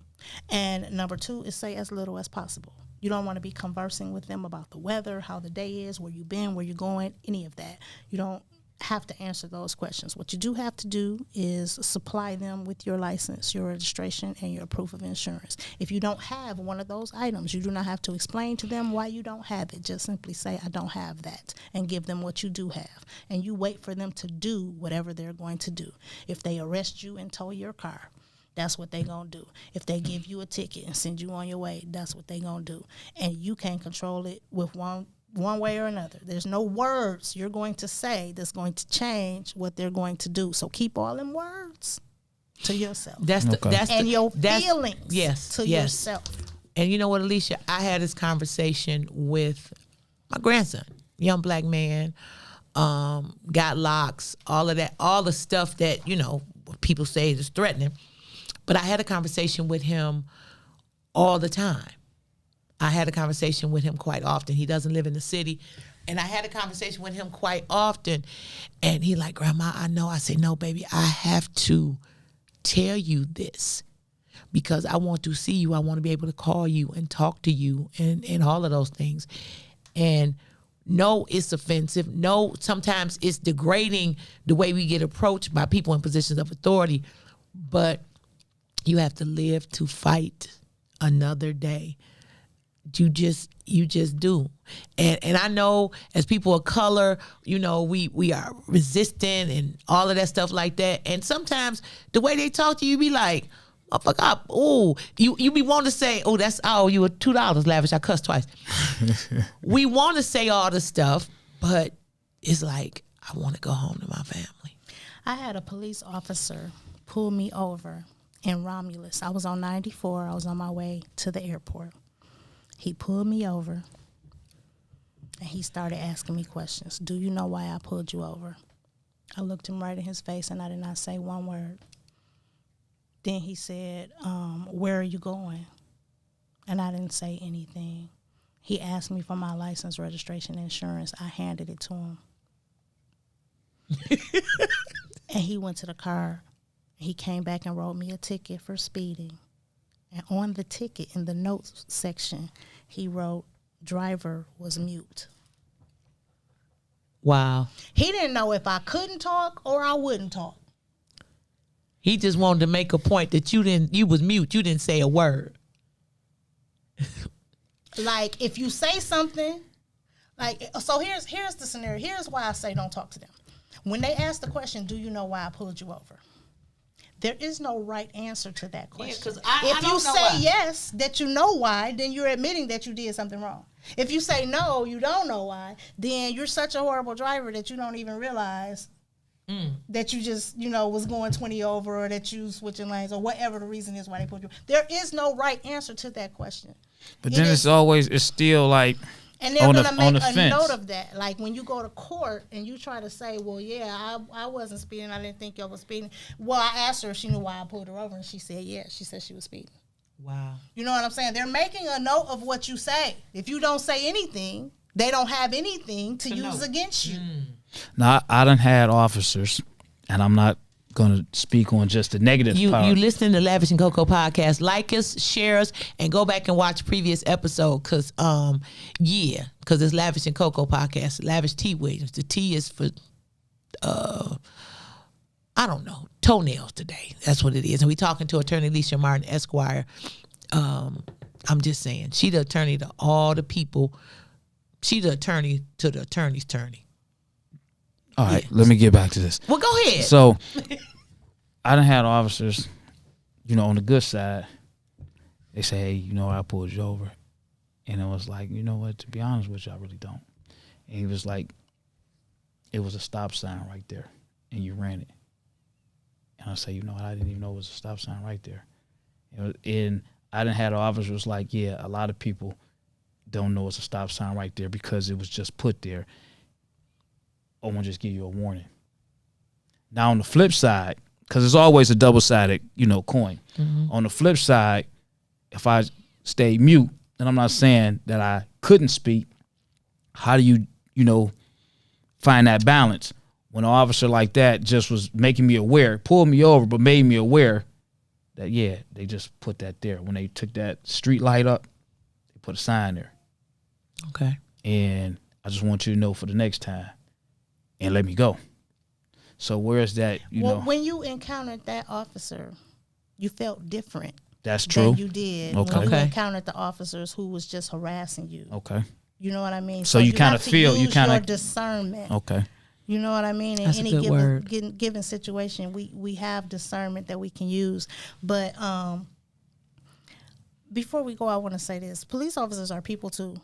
And number two is say as little as possible. You don't want to be conversing with them about the weather, how the day is, where you've been, where you're going, any of that. You don't have to answer those questions. What you do have to do is supply them with your license, your registration, and your proof of insurance. If you don't have one of those items, you do not have to explain to them why you don't have it. Just simply say, I don't have that, and give them what you do have. And you wait for them to do whatever they're going to do. If they arrest you and tow your car, that's what they're going to do. If they give you a ticket and send you on your way, that's what they're going to do. And you can't control it with one way or another. There's no words you're going to say that's going to change what they're going to do. So keep all them words to yourself. Your feelings to yourself. And you know what, Alicia? I had this conversation with my grandson, young black man, got locks, all of that, all the stuff that, you know, people say is threatening. But I had a conversation with him all the time. I had a conversation with him quite often. He doesn't live in the city. And I had a conversation with him quite often. And he like, Grandma, I know. I said, no, baby, I have to tell you this because I want to see you. I want to be able to call you and talk to you and all of those things. And no, it's offensive. No, sometimes it's degrading the way we get approached by people in positions of authority. But you have to live to fight another day. You just do. And I know as people of color, you know, we are resistant and all of that stuff like that. And sometimes the way they talk to you be like, motherfucker, oh, you be wanting to say, oh, you were $2, Lavish. I cussed twice. We want to say all the stuff, but it's like, I want to go home to my family. I had a police officer pull me over in Romulus. I was on 94. I was on my way to the airport. He pulled me over, and he started asking me questions. Do you know why I pulled you over? I looked him right in his face, and I did not say one word. Then he said, where are you going? And I didn't say anything. He asked me for my license, registration, insurance. I handed it to him. And he went to the car. He came back and wrote me a ticket for speeding. And on the ticket, in the notes section, he wrote, driver was mute. Wow. He didn't know if I couldn't talk or I wouldn't talk. He just wanted to make a point that you was mute. You didn't say a word. Like, if you say something, like, so here's the scenario. Here's why I say don't talk to them. When they ask the question, do you know why I pulled you over? There is no right answer to that question. Yeah, if you say yes, that you know why, then you're admitting that you did something wrong. If you say no, you don't know why, then you're such a horrible driver that you don't even realize that you just, was going 20 over, or that you switching lanes, or whatever the reason is why they pulled you. There is no right answer to that question. But then it's still like, and they're going to make a fence. note of that. Like, when you go to court and you try to say, well, yeah, I wasn't speeding. I didn't think y'all was speeding. Well, I asked her if she knew why I pulled her over, and she said, yeah. She said she was speeding. Wow. You know what I'm saying? They're making a note of what you say. If you don't say anything, they don't have anything to use against you. Now, I done had officers, and I'm not going to speak on just the negative part. You listening to Lavish and COCO podcast. Like us, share us, and go back and watch previous episode because it's Lavish and COCO podcast. Lavish T Williams. The T is for, I don't know, toenails today. That's what it is. And we talking to attorney Alicia Martin, Esquire. I'm just saying, she the attorney to all the people. She the attorney to the attorney's attorney. All right, let me get back to this. Well, go ahead. So, I done had officers, on the good side, they say, hey, I pulled you over. And I was like, you know what, to be honest with you, I really don't. And he was like, it was a stop sign right there, and you ran it. And I say, you know what, I didn't even know it was a stop sign right there. And I done had officers like, yeah, a lot of people don't know it's a stop sign right there because it was just put there. I want to just give you a warning. Now, on the flip side, because it's always a double-sided, coin. Mm-hmm. On the flip side, if I stay mute, and I'm not saying that I couldn't speak, how do you, find that balance when an officer like that just was making me aware, pulled me over, but made me aware that, yeah, they just put that there. When they took that street light up, they put a sign there. Okay. And I just want you to know for the next time, and let me go. So where's that, when you encountered that officer, you felt different. That's true. Than you did when you encountered the officers who was just harassing you. Okay. You know what I mean? So you kind of feel your discernment. Okay. You know what I mean? In That's any a good given situation, we have discernment that we can use. But before we go, I want to say this: police officers are people too.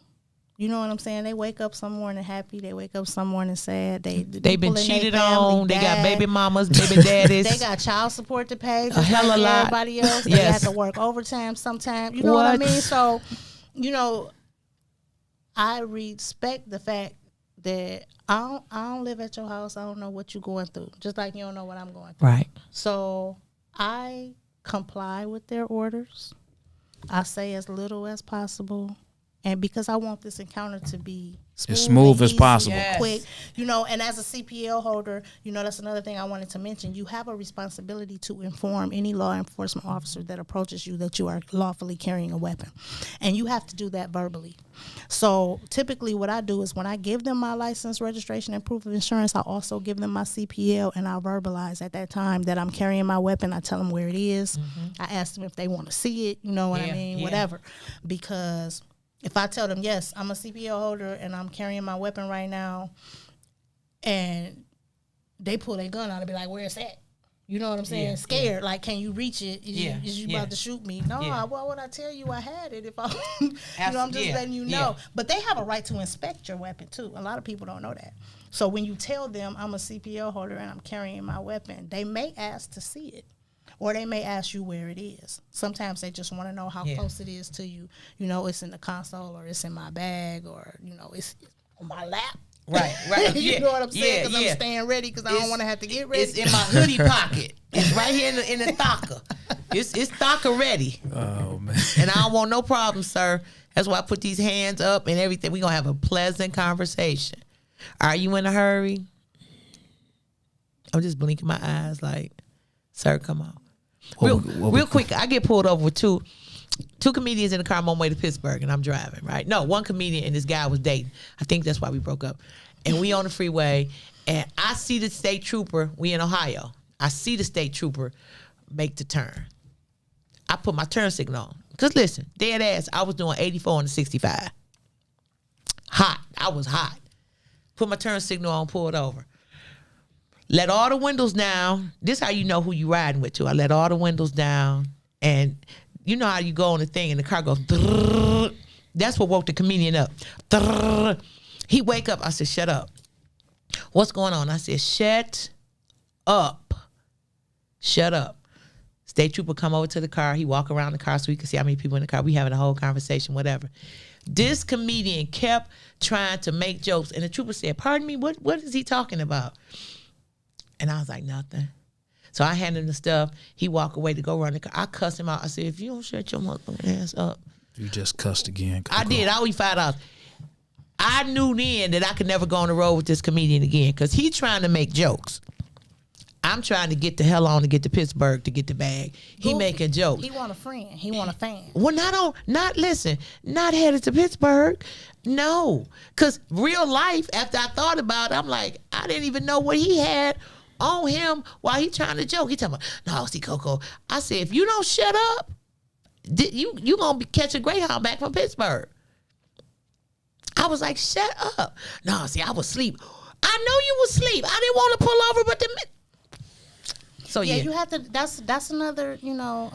You know what I'm saying? They wake up some morning happy. They wake up some morning sad. They've been cheated on. They got baby mamas, baby daddies. They got child support to pay. A hell of a lot. Everybody else. They have to work overtime sometimes. You know what I mean? So, I respect the fact that I don't live at your house. I don't know what you're going through. Just like you don't know what I'm going through. Right. So I comply with their orders. I say as little as possible. And because I want this encounter to be smooth and as easy possible. and quick, and as a CPL holder, that's another thing I wanted to mention. You have a responsibility to inform any law enforcement officer that approaches you that you are lawfully carrying a weapon. And you have to do that verbally. So typically what I do is when I give them my license, registration, and proof of insurance, I also give them my CPL, and I verbalize at that time that I'm carrying my weapon. I tell them where it is. I ask them if they want to see it, whatever. Because if I tell them, yes, I'm a CPL holder and I'm carrying my weapon right now, and they pull their gun out and be like, where's that? You know what I'm saying? Scared. Like, can you reach it? Is you about to shoot me? No, why would I tell you I had it if I, I'm just letting you know. But they have a right to inspect your weapon too. A lot of people don't know that. So when you tell them I'm a CPL holder and I'm carrying my weapon, they may ask to see it. Or they may ask you where it is. Sometimes they just want to know how close it is to you. It's in the console, or it's in my bag, or, it's on my lap. Right. You know what I'm saying? Because I'm staying ready because I don't want to have to get ready. It's in my hoodie pocket. It's right here in the thaka. It's thaka ready. Oh, man. And I don't want no problem, sir. That's why I put these hands up and everything. We're going to have a pleasant conversation. Are you in a hurry? I'm just blinking my eyes like, sir, come on. Real quick, I get pulled over with two comedians in the car. I'm on my way to Pittsburgh, and I'm driving, right? No, one comedian and this guy was dating. I think that's why we broke up. And we on the freeway, and I see the state trooper. We in Ohio. I see the state trooper make the turn. I put my turn signal on. Because listen, dead ass, I was doing 84 on the 65. Hot. I was hot. Put my turn signal on, pulled over. Let all the windows down. This how you know who you riding with too. I let all the windows down, and you know how you go on the thing and the car goes. Drrr. That's what woke the comedian up. Drrr. He wake up. I said, "Shut up." What's going on? I said, "Shut up, shut up." State trooper come over to the car. He walk around the car so he can see how many people in the car. We having a whole conversation, whatever. This comedian kept trying to make jokes, and the trooper said, "Pardon me, what is he talking about?" And I was like, nothing. So I handed him the stuff. He walked away to go run the car. I cussed him out. I said, if you don't shut your motherfucking ass up. You just cussed again, COCO. I did. I owe you $5. I knew then that I could never go on the road with this comedian again because he's trying to make jokes. I'm trying to get the hell on to get to Pittsburgh to get the bag. He making jokes. He want a friend. He want a fan. Well, not headed to Pittsburgh. No. Because real life, after I thought about it, I'm like, I didn't even know what he had on him while he trying to joke. He talking about, no, see, COCO. I said, if you don't shut up, you going to catch a Greyhound back from Pittsburgh. I was like, shut up. No, see, I was asleep. I know you was asleep. I didn't want to pull over, but so you have to. That's another. Know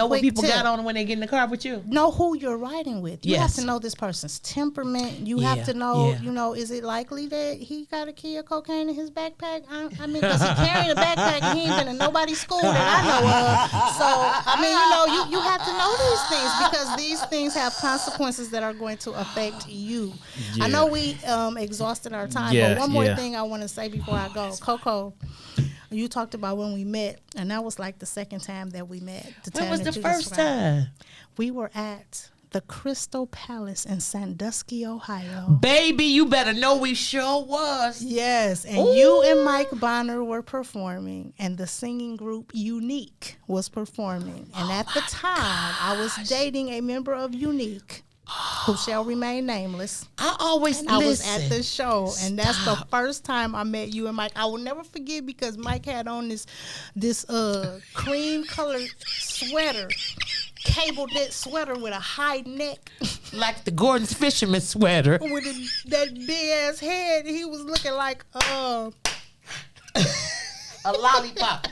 what people got on when they get in the car with you. Know who you're riding with. You have to know this person's temperament. You have to know. Is it likely that he got a key of cocaine in his backpack? I mean, because he carrying a backpack and he ain't been in nobody's school that I know of. So I mean, you have to know these things because these things have consequences that are going to affect you. Yeah. I know we exhausted our time, but one more thing I want to say before I go, COCO. You talked about when we met, and that was like the second time that we met. When was the first time? We were at the Crystal Palace in Sandusky, Ohio. Baby, you better know we sure was. Yes, and you and Mike Bonner were performing, and the singing group Unique was performing. And at the time, I was dating a member of Unique. Who shall remain nameless. I was at the show, and that's the first time I met you and Mike. I will never forget because Mike had on this cream colored sweater, cable knit sweater with a high neck, like the Gordon's fisherman sweater, with that big ass head. He was looking like a lollipop.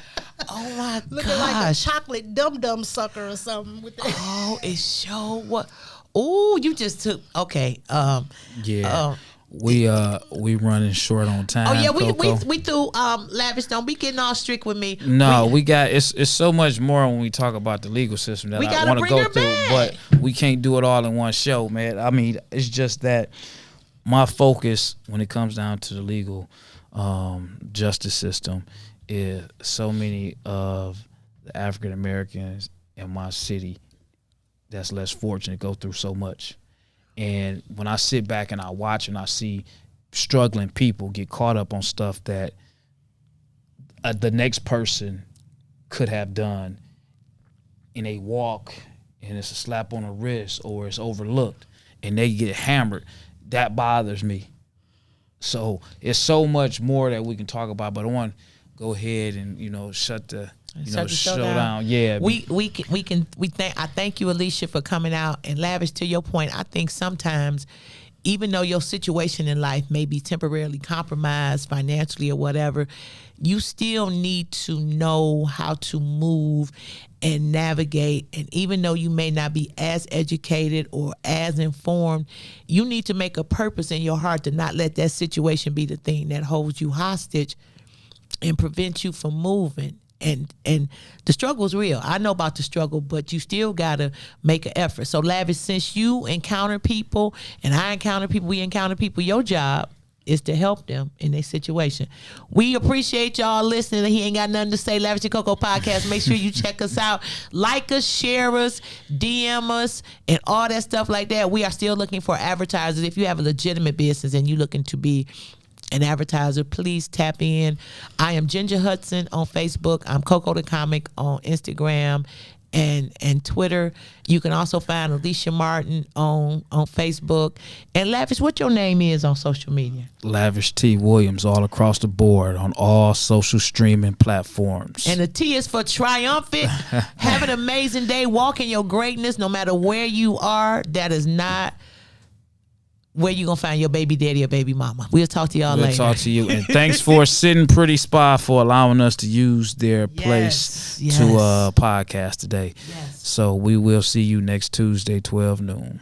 Oh my gosh, looking like a chocolate dum dum sucker or something. With that. Oh, it sure what. Oh, you just took okay. We running short on time. Oh yeah, COCO. we threw Lavish. Don't be getting all strict with me. No, we got it's so much more when we talk about the legal system that I want to go through, but we can't do it all in one show, man. I mean, it's just that my focus when it comes down to the legal justice system is so many of the African Americans in my city that's less fortunate go through so much. And when I sit back and I watch and I see struggling people get caught up on stuff that the next person could have done, and they walk and it's a slap on the wrist or it's overlooked and they get hammered, that bothers me. So it's so much more that we can talk about, but I want to go ahead and, shut the show down. Yeah. I thank you, Alicia, for coming out. And Lavish, to your point, I think sometimes, even though your situation in life may be temporarily compromised financially or whatever, you still need to know how to move and navigate. And even though you may not be as educated or as informed, you need to make a purpose in your heart to not let that situation be the thing that holds you hostage and prevents you from moving. And the struggle is real. I know about the struggle, but you still got to make an effort. So, Lavish, since you encounter people and I encounter people, we encounter people, your job is to help them in their situation. We appreciate y'all listening. He ain't got nothing to say. Lavish and COCO podcast. Make sure you check us out. Like us, share us, DM us, and all that stuff like that. We are still looking for advertisers. If you have a legitimate business and you're looking to be an advertiser, please tap in. I am Ginger Hudson on Facebook. I'm Coco the Comic on Instagram and Twitter. You can also find Alicia Martin on Facebook. And Lavish, what your name is on social media? Lavish T Williams, all across the board on all social streaming platforms. And the T is for triumphant. Have an amazing day. Walk in your greatness no matter where you are. That is not where you gonna find your baby daddy or baby mama. We'll talk to y'all later. We'll talk to you. And thanks for Sitting Pretty Spa for allowing us to use their place to podcast today. Yes. So we will see you next Tuesday, 12 noon.